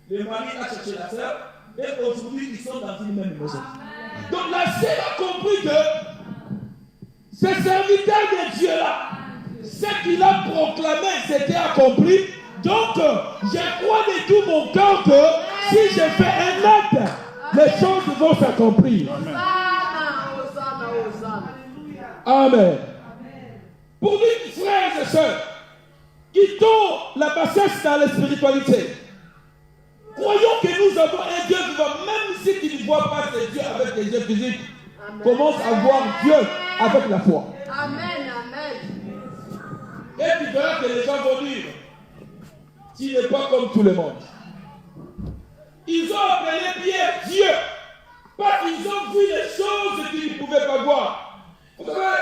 le mari a cherché la sœur, et aujourd'hui ils sont dans une même maison. Donc la sœur a compris que ce serviteur de Dieu-là, ce qu'il a proclamé, c'était accompli. Donc, je crois de tout mon cœur que si je fais un acte, les choses vont s'accomplir. Amen. Pour dire, frères et sœurs, quittons la bassesse dans la spiritualité. Croyons que nous avons un Dieu vivant, même si tu ne vois pas ce Dieu avec tes yeux physiques. Commence à voir Dieu avec la foi. Amen, amen. Et tu verras que les gens vont dire, tu n'es pas comme tout le monde. Ils ont appelé Pierre Dieu, parce qu'ils ont vu les choses qu'ils ne pouvaient pas voir. Vous savez,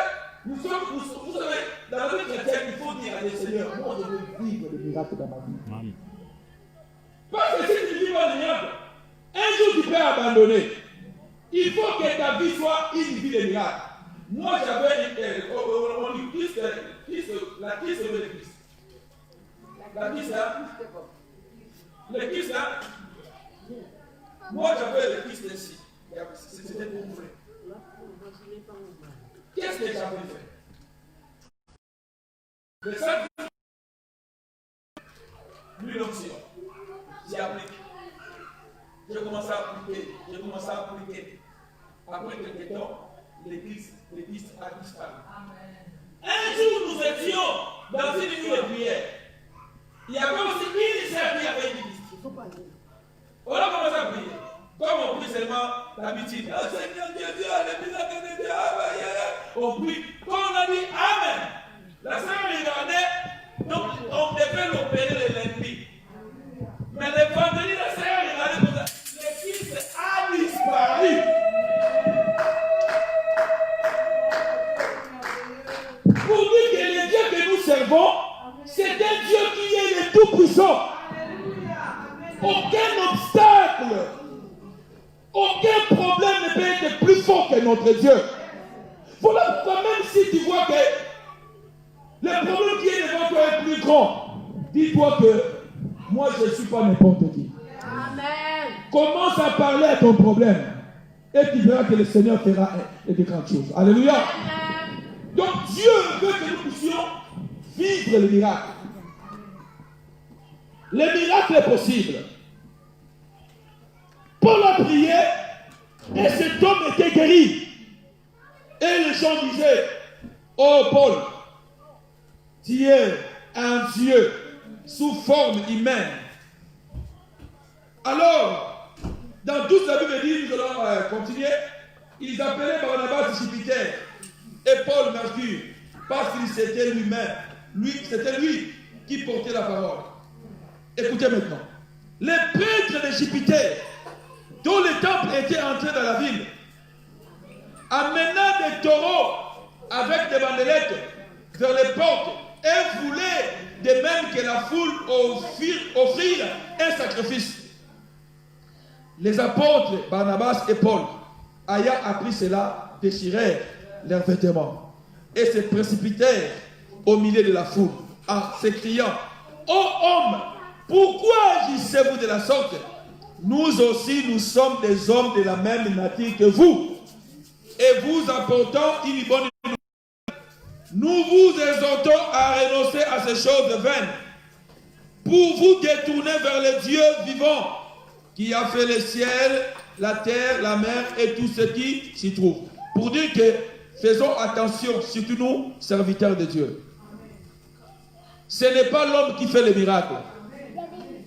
vous savez, dans la vie chrétienne, il faut dire à des seigneurs, moi je veux vivre le miracle dans ma vie. Parce que si tu ne vis pas le miracle, un jour tu peux abandonner. Il faut que ta vie soit une vie de miracle. Moi j'avais on dit Christ, la Christ de Christ. La Christ là, le Christ là, moi j'avais le Christ ici. C'était pour moi. Qu'est-ce que j'avais fait? Le sac, lui l'option. J'ai appliqué. J'ai commencé à appliquer. Après quelques temps, l'église a disparu. Un jour, nous étions dans une nuit de prière. Il y avait aussi une sœur qui avait une église. On a commencé à prier. Comme on prie seulement l'habitude. Ah, Seigneur Dieu, on prie. Quand on a dit Amen, la sœur regardait, donc on devait l'opérer le lundi. Mais le vendredi, la sœur regardait comme ça. L'église a disparu. Pour dire que le Dieu que nous servons, c'est un Dieu qui est le Tout-Puissant. Aucun obstacle, aucun problème ne peut être plus fort que notre Dieu. Voilà pourquoi même si tu vois que le problème qui est devant toi est plus grand, dis-toi que moi je ne suis pas n'importe qui. Amen. Commence à parler à ton problème et tu verras que le Seigneur fera de grandes choses. Alléluia. Amen. Donc Dieu veut que nous puissions vivre le miracle. Le miracle est possible. Paul a prié et cet homme était guéri. Et les gens disaient, oh Paul, tu es un Dieu sous forme humaine. Alors, dans toute la Bible dit, nous allons continuer, ils appelaient Barnabas Jupiter et Paul Mercure, parce qu'il c'était lui-même. C'était lui qui portait la parole. Écoutez maintenant. Les prêtres de Jupiter, dont le temple était entré dans la ville, amenant des taureaux avec des bandelettes vers les portes et voulaient, de même que la foule, offrir un sacrifice. Les apôtres Barnabas et Paul, ayant appris cela, déchirèrent leurs vêtements et se précipitèrent au milieu de la foule en s'écriant, ô homme, pourquoi agissez-vous de la sorte? Nous aussi, nous sommes des hommes de la même nature que vous. Et vous apportons une bonne nouvelle. Nous vous exhortons à renoncer à ces choses vaines pour vous détourner vers le Dieu vivant qui a fait le ciel, la terre, la mer et tout ce qui s'y trouve. Pour dire que faisons attention, surtout nous, serviteurs de Dieu. Ce n'est pas l'homme qui fait le miracle,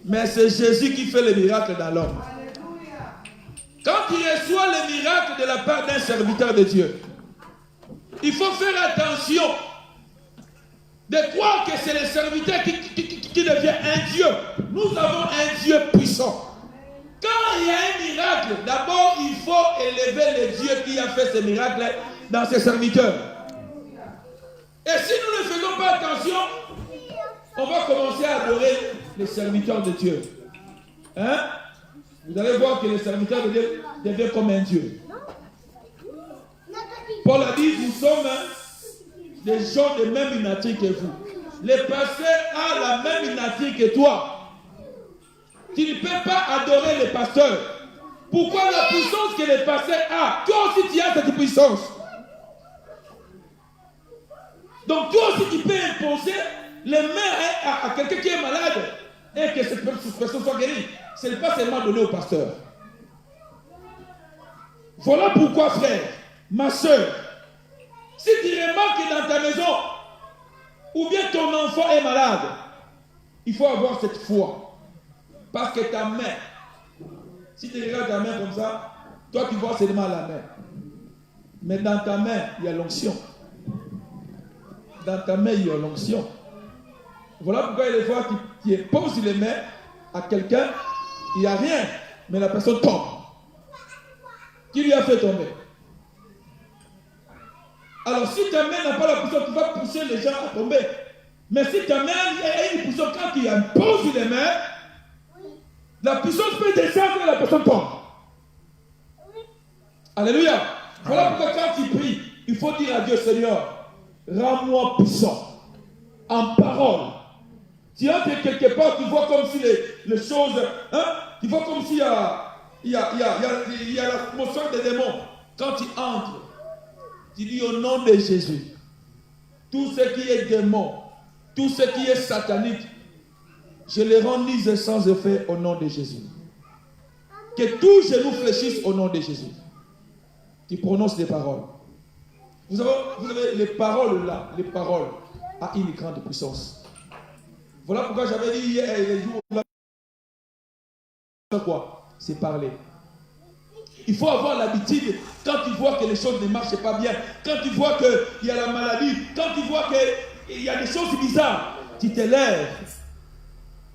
mais c'est Jésus qui fait le miracle dans l'homme. Quand il reçoit le miracle de la part d'un serviteur de Dieu, il faut faire attention de croire que c'est le serviteur qui devient un Dieu. Nous avons un Dieu puissant. Quand il y a un miracle, d'abord il faut élever le Dieu qui a fait ce miracle dans ses serviteurs. Et si nous ne faisons pas attention, on va commencer à adorer les serviteurs de Dieu. Hein? Vous allez voir que les serviteurs de Dieu deviennent comme un Dieu. Paul a dit, nous sommes des gens de même nature que vous. Le pasteur a la même nature que toi. Tu ne peux pas adorer le pasteur Pourquoi la puissance que les pasteurs a? Toi aussi tu as cette puissance. Donc toi aussi tu peux imposer les mains à quelqu'un qui est malade et que cette personne soit guérie. Ce n'est pas seulement donné au pasteur. Voilà pourquoi, frère, ma soeur, si tu remarques que dans ta maison, ou bien ton enfant est malade, il faut avoir cette foi. Parce que ta main, si tu regardes ta main comme ça, toi tu vois seulement la main. Mais dans ta main, il y a l'onction. Dans ta main, il y a l'onction. Voilà pourquoi il y a des fois tu poses les mains à quelqu'un, il n'y a rien, mais la personne tombe. Qui lui a fait tomber? Alors si ta main n'a pas la puissance, tu vas pousser les gens à tomber. Mais si ta main a une puissance, quand tu imposes les mains, la puissance peut descendre et la personne tombe. Alléluia. Voilà pourquoi quand tu pries, il faut dire à Dieu, Seigneur, rends-moi puissant en parole. Tu entres quelque part, tu vois comme si les choses, hein, tu vois comme s'il y a l'atmosphère des démons. Quand tu entres, tu dis au nom de Jésus, tout ce qui est démon, tout ce qui est satanique, je les rends nus sans effet au nom de Jésus. Que tout genou fléchisse au nom de Jésus. Tu prononces des paroles. Vous avez les paroles là, les paroles à une grande puissance. Voilà pourquoi j'avais dit hier et les jours là, quoi? C'est parler. Il faut avoir l'habitude, quand tu vois que les choses ne marchent pas bien, quand tu vois qu'il y a la maladie, quand tu vois qu'il y a des choses bizarres, tu te lèves.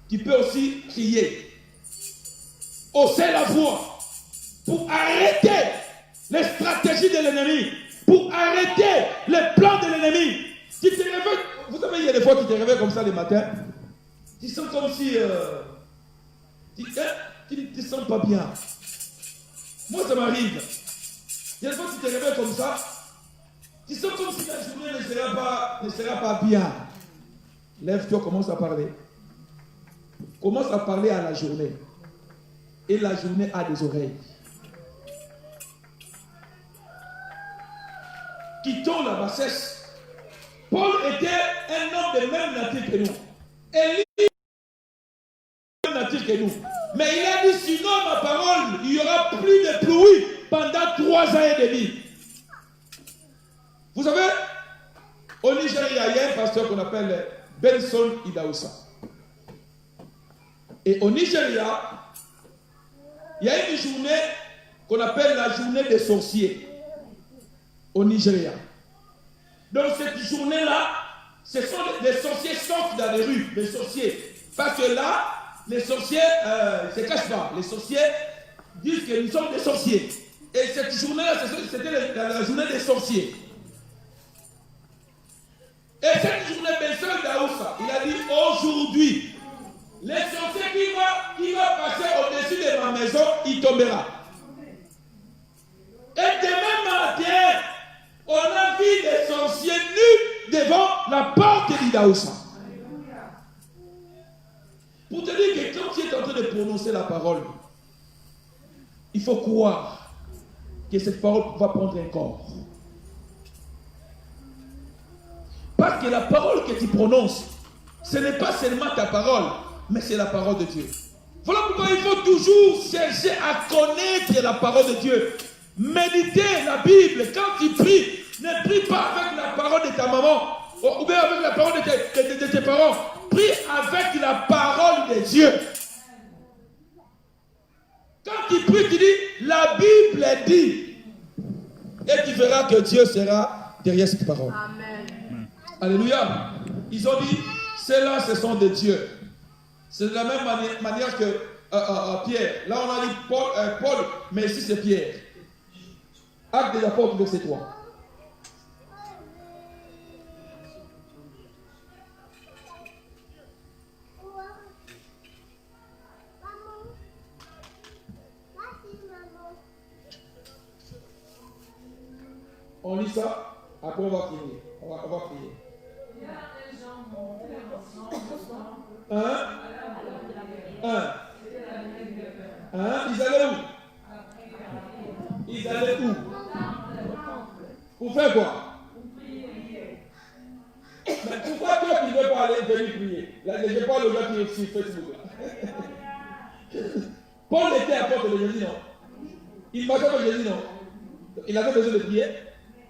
Tu peux aussi crier. Hausser la voix pour arrêter les stratégies de l'ennemi, pour arrêter les plans de l'ennemi. Tu te réveilles, vous savez, il y a des fois tu te réveilles comme ça le matin, tu sens comme si tu ne te sens pas bien. Moi, ça m'arrive. Il y a des fois tu te réveilles comme ça, tu sens comme si la journée ne sera pas bien. Lève-toi, commence à parler. Commence à parler à la journée. Et la journée a des oreilles. Quittons la bassesse. Paul était un homme de même nature que nous. Élie était de même nature que nous. Mais il a dit, sinon ma parole, il n'y aura plus de pluie pendant 3 ans et demi. Vous savez, au Nigeria, il y a un pasteur qu'on appelle Benson Idaoussa. Et au Nigeria, il y a une journée qu'on appelle la journée des sorciers. Au Nigeria. Donc cette journée-là, ce sont les sorciers sortent dans les rues, les sorciers. Parce que là, les sorciers ne se cachent pas. Les sorciers disent que nous sommes des sorciers. Et cette journée-là, c'était la journée des sorciers. Et cette journée, Benson Daoussa, il a dit aujourd'hui, les sorciers qui va passer au-dessus de ma maison, il tombera. Et demain matin, on a vu des sorciers nus devant la porte d'Idaoussa. Pour te dire que quand tu es en train de prononcer la parole, il faut croire que cette parole va prendre un corps. Parce que la parole que tu prononces, ce n'est pas seulement ta parole, mais c'est la parole de Dieu. Voilà pourquoi il faut toujours chercher à connaître la parole de Dieu. Méditer la Bible. Quand tu pries, ne prie pas avec la parole de ta maman ou bien avec la parole de tes parents. Prie avec la parole de Dieu. Quand tu pries, tu dis, la Bible dit. Et tu verras que Dieu sera derrière cette parole. Amen. Alléluia. Ils ont dit, ceux-là, ce sont des dieux. C'est de la même manière que Pierre. Là, on a dit Paul, mais ici, c'est Pierre. Acte des Apôtres, verset 3. On lit ça, après on va prier. On va prier. Ils allaient où? Ils allaient où? Pour faire quoi? Mais pourquoi toi tu ne veux pas aller venir prier? Là, je parle aux gens qui sont sur Facebook. Paul était à porte de Jésus, non? Il marchait avec Jésus, non? Il avait besoin de prier.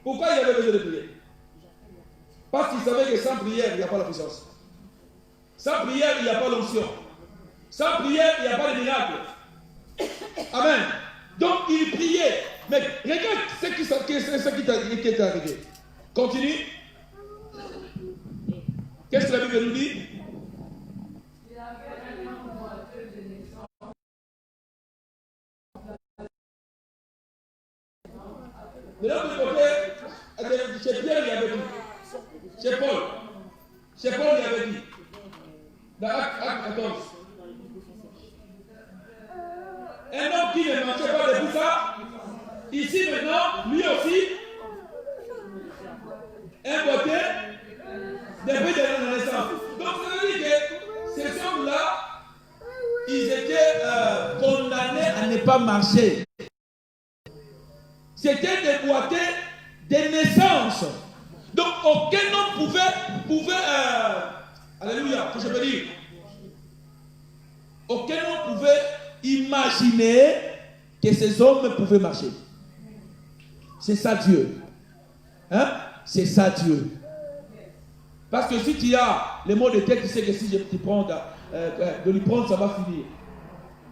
Pourquoi il avait besoin de prier? Parce qu'il savait que sans prière, il n'y a pas la puissance. Sans prière, il n'y a pas l'onction. Sans prière, il n'y a pas de miracle. Amen. Donc il priait. Mais regarde ce qui est arrivé. Continue. Qu'est-ce que la Bible nous dit? De l'autre côté, chez Pierre, il y avait dit. Chez Paul, il y avait dit. Dans Acte 14. Un homme qui ne marchait pas depuis ça, ici maintenant, lui aussi, un beauté, depuis de la naissance. Donc ça veut dire que ces hommes-là, ils étaient condamnés à ne pas marcher. C'était des boiteux de naissance. Donc aucun homme pouvait alléluia, que je peux dire, aucun homme pouvait imaginer que ces hommes pouvaient marcher. C'est ça Dieu. Hein? C'est ça Dieu. Parce que si tu as les mots de tête, tu sais que si je te prends de lui prendre, ça va finir.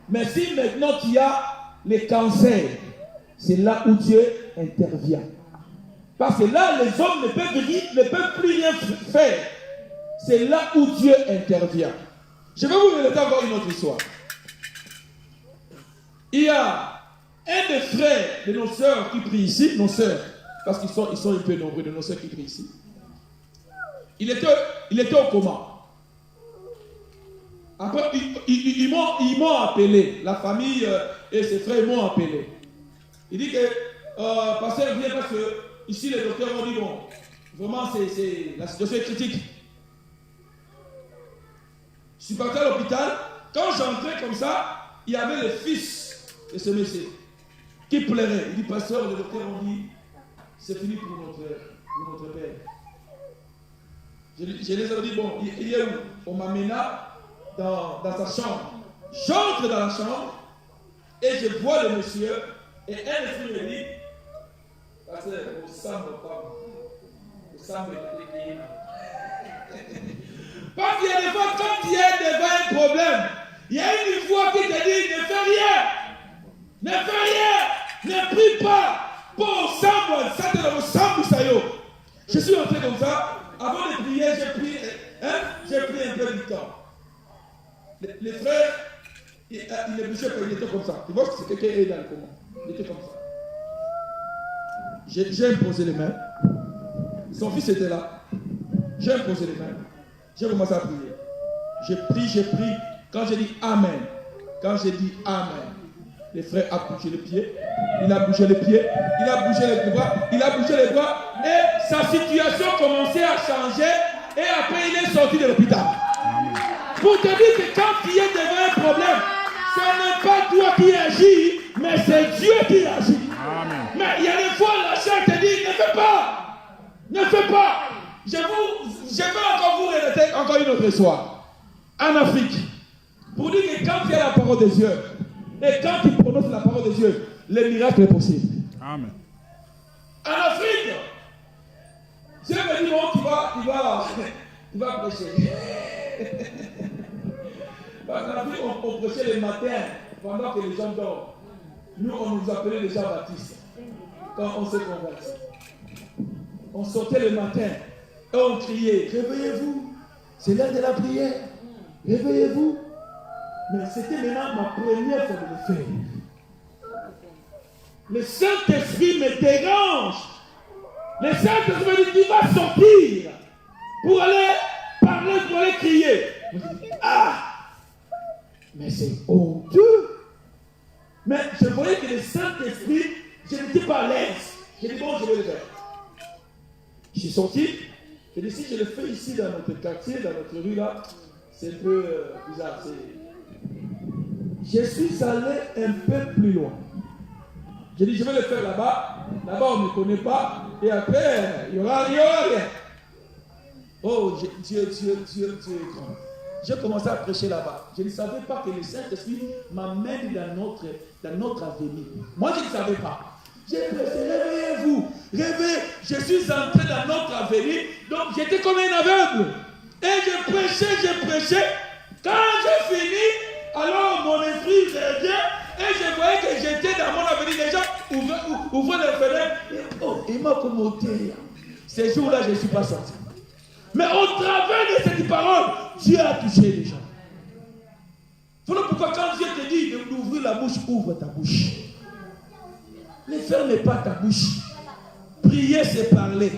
Mais si maintenant tu as les cancers, c'est là où Dieu intervient. Parce que là, les hommes ne peuvent plus rien faire. C'est là où Dieu intervient. Je vais vous relater encore une autre histoire. Il y a un des frères de nos sœurs qui prie ici, nos sœurs, parce qu'ils sont un peu nombreux de nos sœurs qui prient ici. Il était au coma. Après, ils m'ont appelé, la famille et ses frères m'ont appelé. Il dit que, pasteur, viens parce que ici les docteurs ont dit, bon, vraiment la situation est critique. Je suis parti à l'hôpital. Quand j'entrais comme ça, il y avait le fils de ce monsieur qui pleurait. Il dit, pasteur, les docteurs ont dit, c'est fini pour notre père. Je les ai dit, bon, il est où? On m'amena dans sa chambre. J'entre dans la chambre et je vois le monsieur et un esprit me dit, parce que au sang parce qu'il y a des fois, quand tu es devant un problème, il y a une voix qui te dit, ne fais rien, ne fais rien, ne prie pas, pour au sang, je suis entré comme ça. Avant de prier, j'ai pris un peu du temps. Les frères, il ne bougeait pas, il était comme ça. Tu vois que c'est quelqu'un qui est dans le coma. Il était comme ça. J'ai imposé les mains. Son fils était là. J'ai imposé les mains. J'ai commencé à prier. J'ai pris. Quand j'ai dit Amen, les frères ont bougé les pieds. Il a bougé les pieds. Il a bougé les bras. Et sa situation commençait à changer. Et après, il est sorti de l'hôpital. Pour te dire que quand tu es devant un problème, ce n'est pas toi qui agis, mais c'est Dieu qui agit. Amen. Mais il y a des fois, la chair te dit, ne fais pas. Ne fais pas. Je vais encore vous relater encore une autre histoire. En Afrique, pour dire que quand tu as la parole de Dieu, et quand tu prononces la parole de Dieu, le miracle est possible. Amen. En Afrique, Dieu me dit, bon, tu vas prêcher. Parce qu'en Afrique, on prêchait le matin, pendant que les gens dorment. Nous, on nous appelait les gens baptistes. Quand on s'est converti. On sortait le matin et on criait, réveillez-vous, c'est l'heure de la prière, réveillez-vous. Mais c'était maintenant ma première fois de le faire. Le Saint-Esprit me dérange. Le Saint-Esprit me dit, tu vas sortir pour aller parler, pour aller crier. Je dis, mais c'est honteux. Mais je voyais que le Saint-Esprit, je n'étais pas à l'aise. J'ai dit, bon, je vais le faire. Je suis sorti. Je dis, si je le fais ici dans notre quartier, dans notre rue là, c'est un peu bizarre. Je suis allé un peu plus loin. J'ai dit, je vais le faire là-bas. Là-bas, on ne me connaît pas. Et après, il n'y aura rien. Oh, Dieu est grand. J'ai commencé à prêcher là-bas. Je ne savais pas que le Saint-Esprit m'amène dans notre avenir. Moi, je ne savais pas. J'ai prêché, réveillez-vous. Réveillez. Je suis entré dans notre avenir. Donc, j'étais comme un aveugle. Et je prêchais. Quand j'ai fini, alors mon esprit revient. Et je voyais que j'étais dans mon avenir. Les gens ouvraient les fenêtres. Et, oh, il m'a commenté. Ces jours-là, je ne suis pas sorti. Mais au travers de cette parole, Dieu a touché les gens. Voilà pourquoi quand Dieu te dit d'ouvrir la bouche, ouvre ta bouche. Ne ferme pas ta bouche. Prier, c'est parler.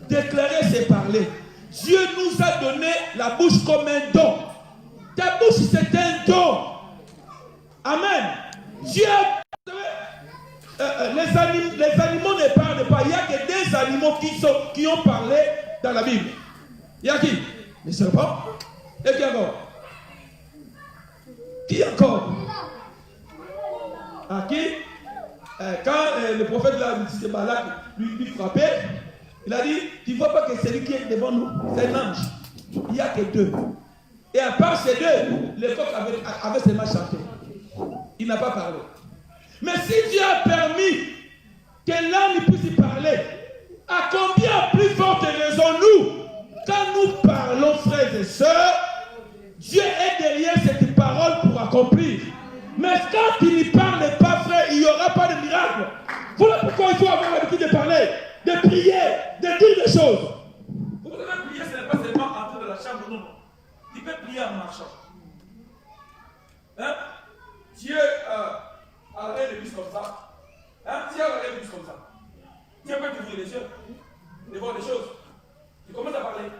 Déclarer, c'est parler. Dieu nous a donné la bouche comme un don. Ta bouche, c'est un don. Amen. Dieu, les animaux ne parlent pas. Il n'y a que des animaux qui ont parlé dans la Bible. Il y a qui? Les serpents. Et qui encore? Qui encore? À qui? Quand le prophète de Balak lui frappait, il a dit, tu ne vois pas que celui qui est devant nous, c'est un ange. Il n'y a que deux. Et à part ces deux, le coq avait seulement chanté. Il n'a pas parlé. Mais si Dieu a permis que l'âme puisse y parler, à combien plus forte raison nous, quand nous parlons, frères et sœurs, Dieu est derrière cette parole pour accomplir. Mais quand il n'y parle pas, frère, il n'y aura pas de miracle. Voilà pourquoi il faut avoir l'habitude de parler, de prier, de dire des choses. Vous devez prier, ce n'est pas seulement entrer dans la chambre, non. Tu peux prier en marchant. Hein? Dieu a l'église comme ça. Hein? Dieu a l'église comme ça. Dieu peut t'ouvrir les yeux, de voir des choses. Tu commences à parler.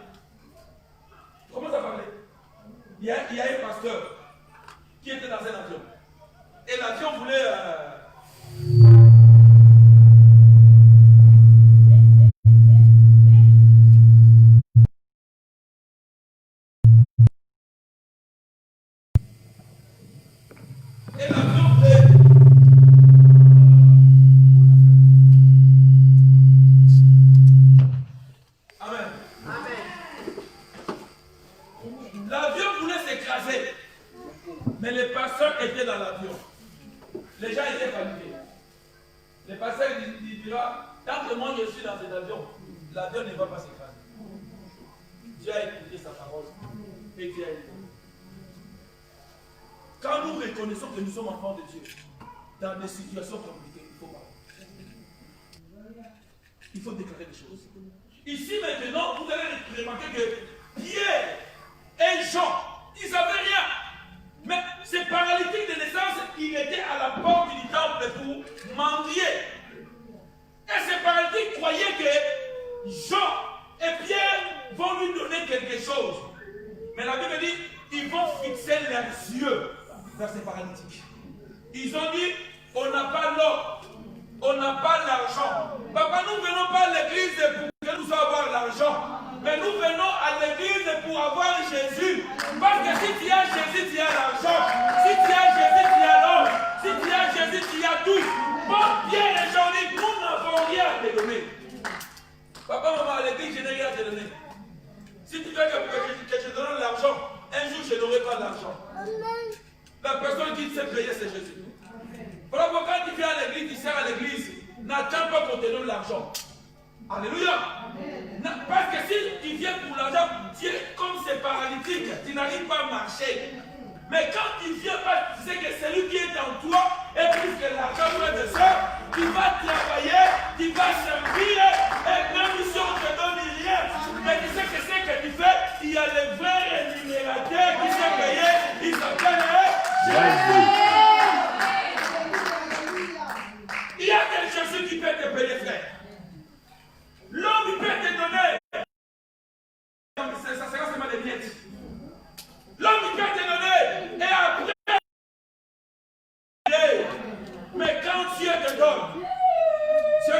Il y a un pasteur qui était dans un avion. Et l'avion voulait... Et l'avion voulait... Amen. L'avion voulait s'écraser. Mais les pasteurs étaient dans l'avion. Les gens étaient paniqués. Le pasteur dira, tant que moi je suis dans cet avion, l'avion ne va pas s'écraser. Dieu a écouté sa parole. Et Dieu a écouté. Quand nous reconnaissons que nous sommes enfants de Dieu, dans des situations compliquées, il faut parler. Il faut déclarer des choses. Ici maintenant, vous allez remarquer que Pierre et Jean, ils n'avaient rien. Mais ces paralytiques de naissance, il était à la porte du temple pour mendier. Et ces paralytiques croyaient que Jean et Pierre vont lui donner quelque chose. Mais la Bible dit, ils vont fixer leurs yeux vers ces paralytiques. Ils ont dit, on n'a pas l'or, on n'a pas l'argent. Papa, nous ne venons pas à l'église pour que nous avoir l'argent. Mais nous venons à l'église pour avoir Jésus. Parce que si tu as Jésus, tu as l'argent. Si tu as Jésus, tu as l'or. Si tu as Jésus, tu as tout. Bon, Pierre et Jean disent, nous n'avons rien à te donner. Papa, maman, à l'église, je n'ai rien à te donner. Si tu veux que je te donne l'argent, un jour, je n'aurai pas d'argent. La personne qui sait payer, c'est Jésus. Voilà pourquoi quand tu viens à l'église, tu sers à l'église, n'attends pas qu'on te donne l'argent. Alléluia. Parce que si tu viens pour l'argent, tu es comme ces paralytiques, tu n'arrives pas à marcher. Mais quand tu viens, tu sais que celui qui est en toi est plus que l'argent, frère et sœur. Tu vas travailler, tu vas servir, et même si on ne te donne rien, mais tu sais que ce que tu fais, il y a les vrais rémunérateurs qui sont payés, ils s'appellent Jésus. Il y a quel Jésus qui peut te payer, frère. L'homme, il peut te donner. Ça sera seulement des miettes. L'homme, il peut te donner. Et après, mais quand Dieu te donne, je n'ai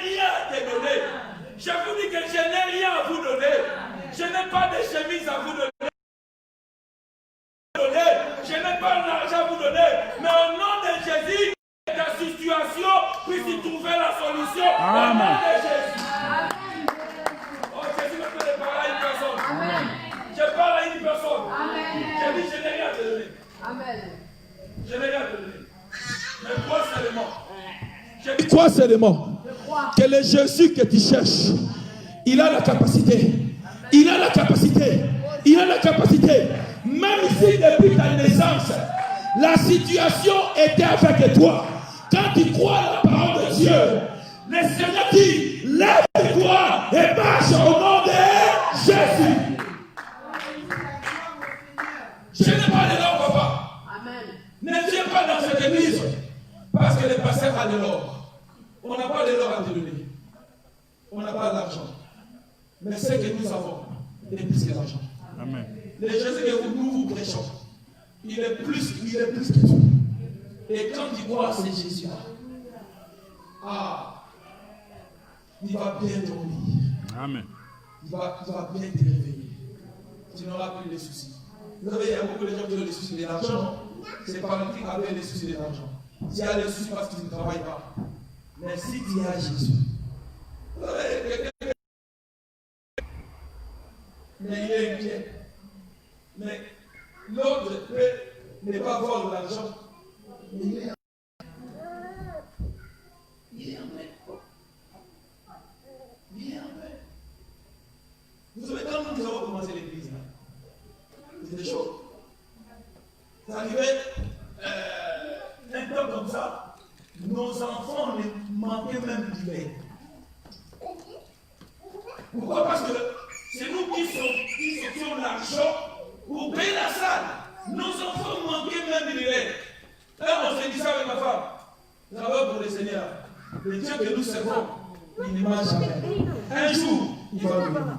rien à te donner. Je vous dis que je n'ai rien à vous donner. Je n'ai pas de chemise à vous donner. Je n'ai pas d'argent à vous donner. crois seulement que le Jésus que tu cherches, il a la capacité. Il a la capacité. Il a la capacité. Même si depuis ta naissance, la situation était avec toi. Quand tu crois la parole de Dieu, le Seigneur dit, lève-toi et marche au nom de Jésus. Je n'ai pas de l'or, papa. Amen. Ne viens pas dans cette église parce que le pasteur a de l'or. On n'a pas de l'or à te donner. On n'a pas d'argent. Mais ce que nous avons est plus que l'argent. Amen. Le Jésus que nous vous prêchons, il est plus que tout. Et quand tu vois c'est Jésus, il va bien dormir. Amen. Il va bien te réveiller. Tu n'auras plus de soucis. Vous savez, il y a beaucoup de gens qui ont des soucis de l'argent. C'est pas le truc avec les soucis de l'argent. S'il y a des soucis parce qu'ils ne travaillent pas. Mais si tu as Jésus, vous savez, mais il est inquiet. Mais l'autre peut ne pas voir de l'argent. Mais il est en paix. Il est en paix. Vous savez, quand nous avons commencé l'église, c'était chaud. Ça arrivait un temps comme ça, nos enfants ne manquaient même du lait. Pourquoi? Parce que c'est nous qui sortions l'argent pour payer la salle. Nos enfants manquaient même du lait. Là, on s'est dit ça avec ma femme. Travaillons pour le Seigneur. Le Dieu que nous servons, il ne mange jamais. Un jour, il va venir.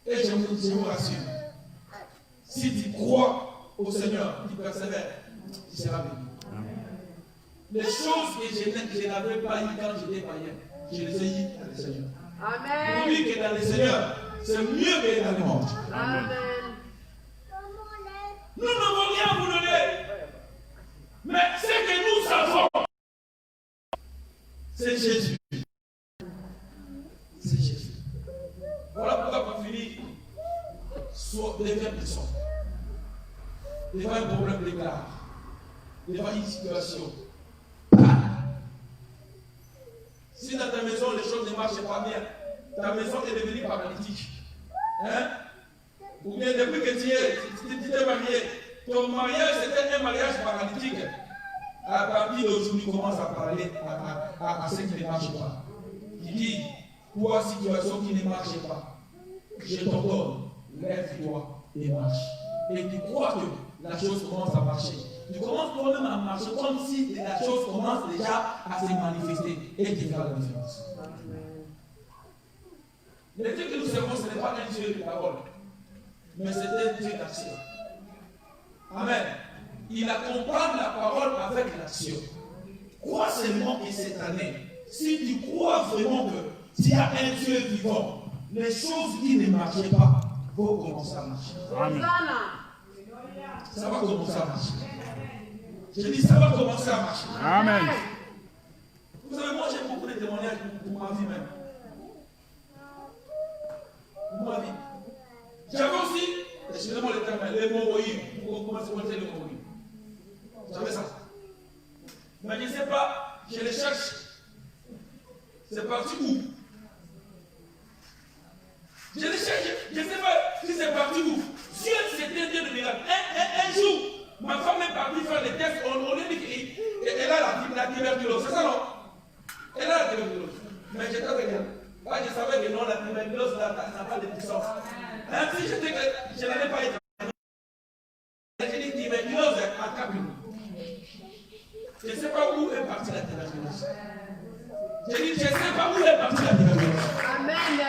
Et je vous rassure, si tu crois au Seigneur, tu persévères, tu seras béni. Les choses que je n'avais pas eues quand j'étais païen, je les ai eues dans le Seigneur. Amen. Pour lui que dans le Seigneur, c'est mieux que dans le monde. Amen. Nous n'avons rien à vous donner. Mais ce que nous avons, c'est Jésus. C'est Jésus. Voilà pourquoi pour finir, deviens puissant. Devant un problème déclare. Devant une situation. Si dans ta maison les choses ne marchent pas bien, ta maison est devenue paralytique. Hein? Ou bien depuis que tu t'es marié, ton mariage c'était un mariage paralytique. À partir d'aujourd'hui, commence à parler à ce qui ne marche pas. Il dit, toi, situation qui ne marche pas, je t'ordonne, lève-toi et marche. Et tu crois que la chose commence à marcher. Tu commences toi-même à marcher comme si la chose commence déjà à se manifester et tu verras la différence. Le Dieu que nous servons, ce n'est pas un Dieu de parole, mais c'est un Dieu d'action. Amen. Il accompagne la parole avec l'action. Crois seulement que cette année, si tu crois vraiment que s'il y a un Dieu vivant, les choses qui ne marchaient pas vont commencer à marcher. Amen. Ça va commencer à marcher. Je dis ça va commencer à marcher. Amen. Vous savez, moi j'ai beaucoup de témoignages pour ma vie même. Pour ma vie. J'avais aussi, excusez-moi le terme, les hémorroïdes. Pour commencer à les hémorroïdes. J'avais ça. Mais je ne sais pas, je les cherche. C'est parti où? Je les cherche, je ne sais pas si c'est parti où. Dieu, c'était un Dieu de miracle. Un jour, ma femme est partie faire des tests. On lui dit qu'elle a la tuberculose. C'est ça, non? Elle a la tuberculose. Mais j'étais avec elle. Moi, je savais que non, la tuberculose n'a pas de puissance. Même si je n'avais pas été. J'ai dit tuberculose à Capine. Je ne sais pas où est partie la tuberculose. J'ai dit, je ne sais pas où est partie la tuberculose. Amen.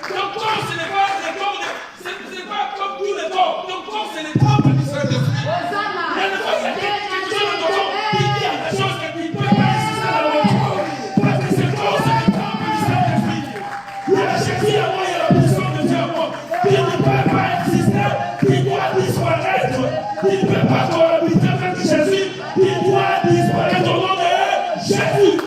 Ton corps, ce n'est pas le corps, c'est pas comme tous les corps. Ton corps, c'est le temple du Saint-Esprit. Il y a des fois, il y a quelque chose dans ton corps qui dit à des choses que tu ne peux pas résister dans ton corps. Parce que ce corps, c'est le temple du Saint-Esprit. Il y a Jésus à moi, il y a la puissance de Dieu à moi. Tu ne peux pas exister, tu dois disparaître. Tu ne peux pas cohabiter avec Jésus, tu dois disparaître au nom de Jésus.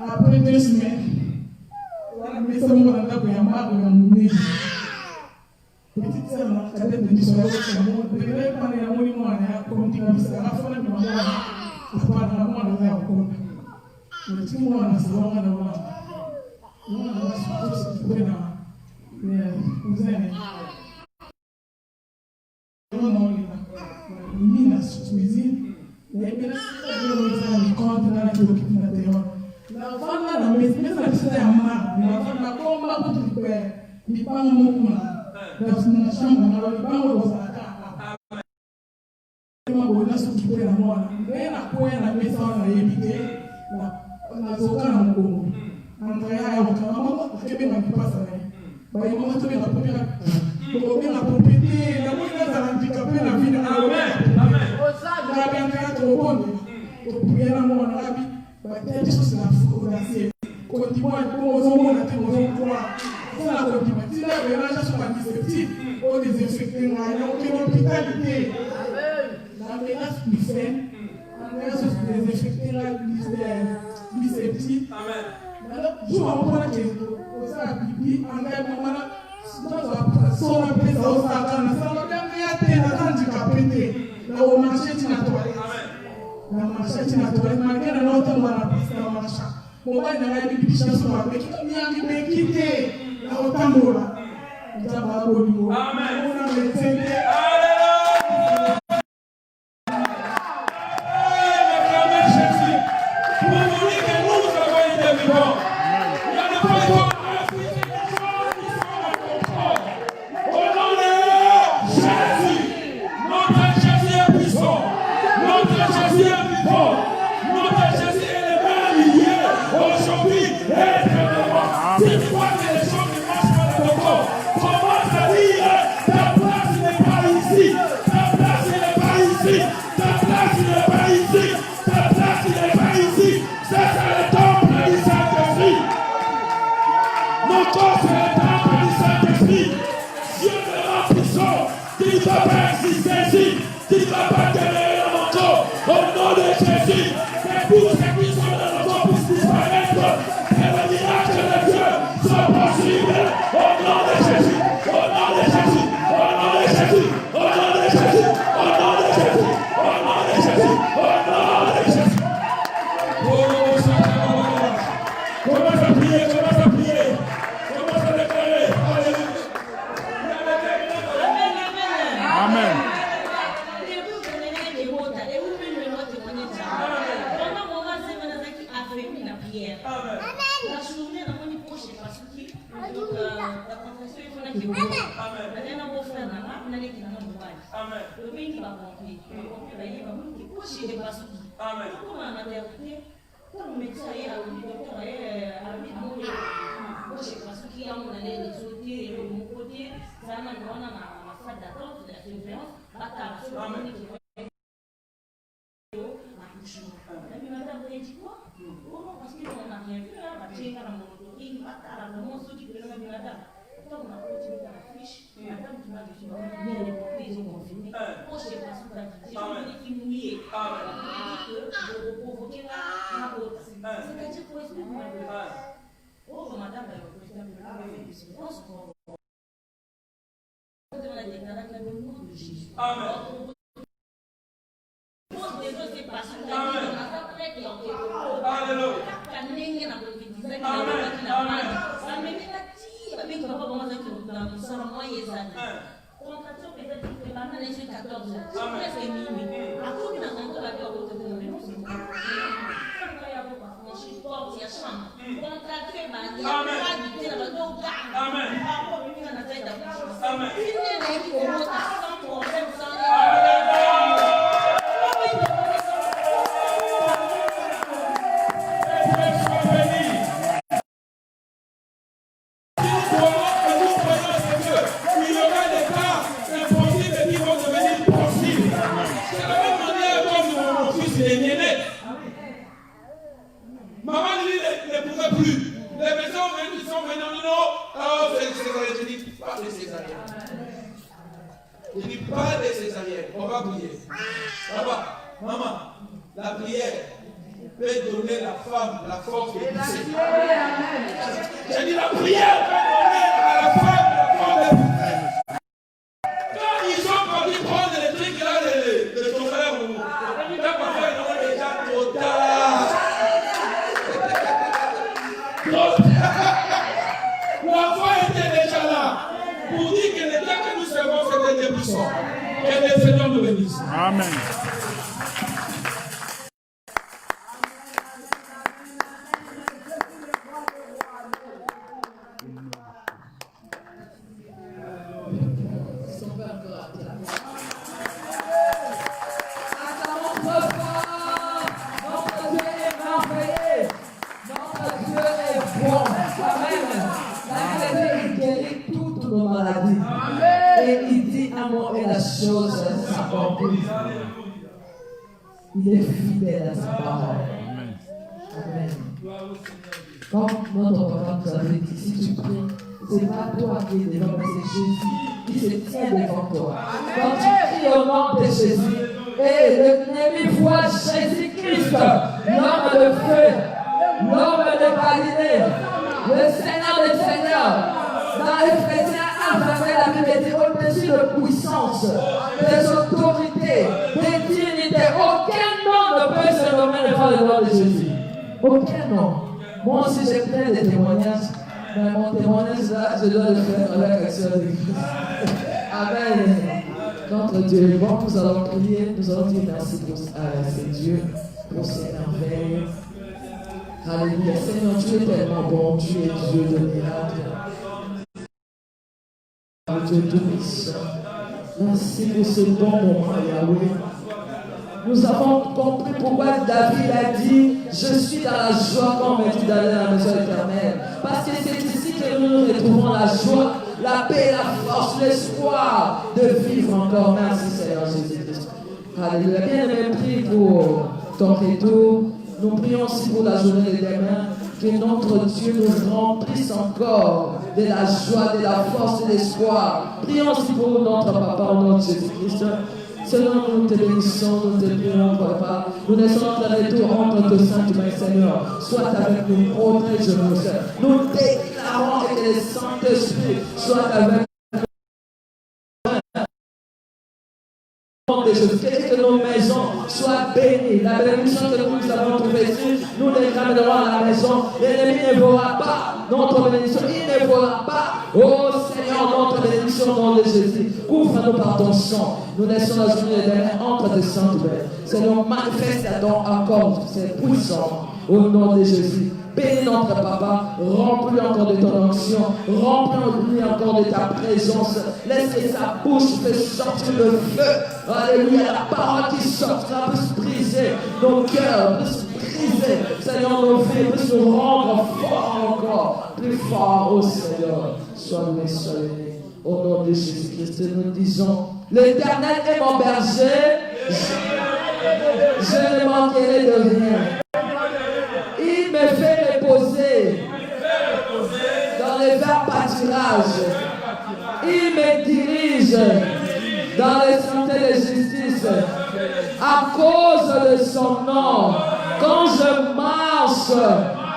Après 2 semaines, petite sœur cadette de Bissau, Au nom de Jésus, c'est pour ceux qui sont dans le corps puissent disparaître. affermi la prière. Amen. La journée, on est proche parce que donc la confession il faut la qui Amen. la dernière beau frère n'a pas n'a les qui n'a pas. Amen. Le pays qui va compter. La y va qui proche de parce que. Amen. Comment on a derrière quand on met ça à le docteur à lui mon proche parce qu'il y a mon année les autres et mon côté ça m'a donné ma salle d'attente de la surveillance à ta Amen. Mais madame, vous avez dit quoi? Comment? Parce qu'on n'a rien vu là, parce qu'il y a un monotorie, il va à la maman, ceux qui veulent même madame. Quand on a continué à la fiche, madame, tu m'as dit, mais les papiers, ils ont confirmé. Moi, je sais pas ce que tu as dit. Je me dis qu'il mouillait. Je veux provoquer la côte. C'est-à-dire quoi? Est-ce que vous m'avez dit? Oh, madame, elle a fait du silence. On a déclaré que le nom de Jésus. Amen. Maman lui ne pouvait plus. Les maisons sont venues, non, oh, c'est césarienne. Je dis pas de césarienne. Je dis pas de césarienne. On va prier. Papa, maman, la prière peut donner la femme la force de pousser. J'ai dit la prière peut donner à la femme la force de pousser. Quand ils sont partis prendre les trucs là, de ton frère, là, parfois ils ont déjà trop tard. L'enfant était déjà là pour dire que l'état que nous servons c'était des puissants. Que le Seigneur nous bénisse. Amen. Il est fidèle à sa parole. Amen. Comme notre papa nous avait dit, si tu pries, c'est pas toi qui es devant, mais c'est Jésus qui se tient devant toi. Quand tu pries au nom de Jésus, et l'ennemi voit Jésus-Christ, l'homme de feu, l'homme de Galilée, le Seigneur des Seigneurs. Dans Ephésiens 1, verset, la Bible dit au-dessus de puissance, des autorités, des dignités. Aucun nom ne peut se nommer devant le nom de Jésus. Aucun nom. Moi aussi j'ai plein de témoignages, mais mon témoignage là, je dois le faire avec l'action de Christ. Amen. Notre Dieu est bon, nous allons prier, nous allons dire merci pour Dieu, pour ses merveilles. Alléluia. Seigneur, tu es tellement bon, tu es Dieu de miracles. Dieu tout-puissant. Merci pour ce bon moment, Yahweh. Nous avons compris pourquoi David a dit « Je suis dans la joie quand on me dit d'aller dans la maison éternelle. » Parce que c'est ici que nous retrouvons la joie, la paix, la force, l'espoir de vivre encore. Merci Seigneur Jésus-Christ. Alléluia. Bien-aimé, prie pour ton retour. Nous prions aussi pour la journée de demain. Que notre Dieu nous remplisse encore de la joie, de la force, de l'espoir. Prions aussi pour notre Papa, notre Jésus-Christ. Seigneur, nous te bénissons, nous te prions, Papa. Nous laissons notre retour entre tes saintes mains, Seigneur. Sois avec nous, protège-nous, Seigneur. Nous déclarons que le Saint-Esprit soit avec nous. Que nos maisons soient bénies. La bénédiction que nous avons trouvée ici, nous les ramènerons à la maison. L'ennemi ne verra pas notre bénédiction. Il ne verra pas. Oh Seigneur, notre bénédiction au nom de Jésus. Couvre-nous par ton sang. Nous laissons la journée de demain entre tes saintes mains. Seigneur, manifeste donc encore ces puissants. Au nom de Jésus. Bénis notre papa, remplis encore de ton onction, remplis encore de ta présence. Laisse que sa bouche puisse sortir le feu. Alléluia, la parole qui sortira puisse briser nos cœurs, puisse briser, Seigneur, nos vies, puisse nous rendre forts encore, plus forts, oh Seigneur. Sois loué, sois béni. Au nom de Jésus-Christ, nous disons, l'Éternel est mon berger, je ne manquerai de rien. Il me fait reposer dans les verts pâturages. Il me dirige dans les sentiers de justice à cause de son nom. Quand je marche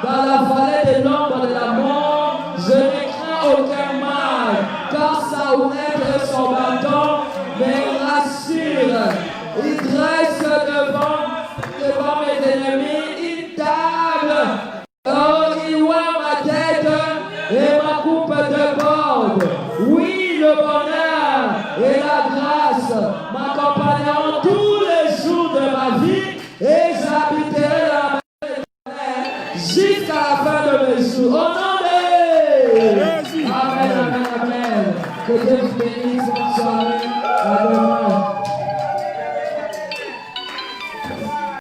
dans la vallée de l'ombre de la mort, je ne crains aucun mal, car sa houlette et son bâton me rassurent. Il dresse devant mes ennemis une table. Oh, il voit ma tête et ma coupe déborde. Oui, le bonheur et la grâce m'accompagneront tous les jours de ma vie et j'habiterai la maison jusqu'à la fin de mes jours. Au nom de Jésus. Amen, amen, amen. Que Dieu vous bénisse.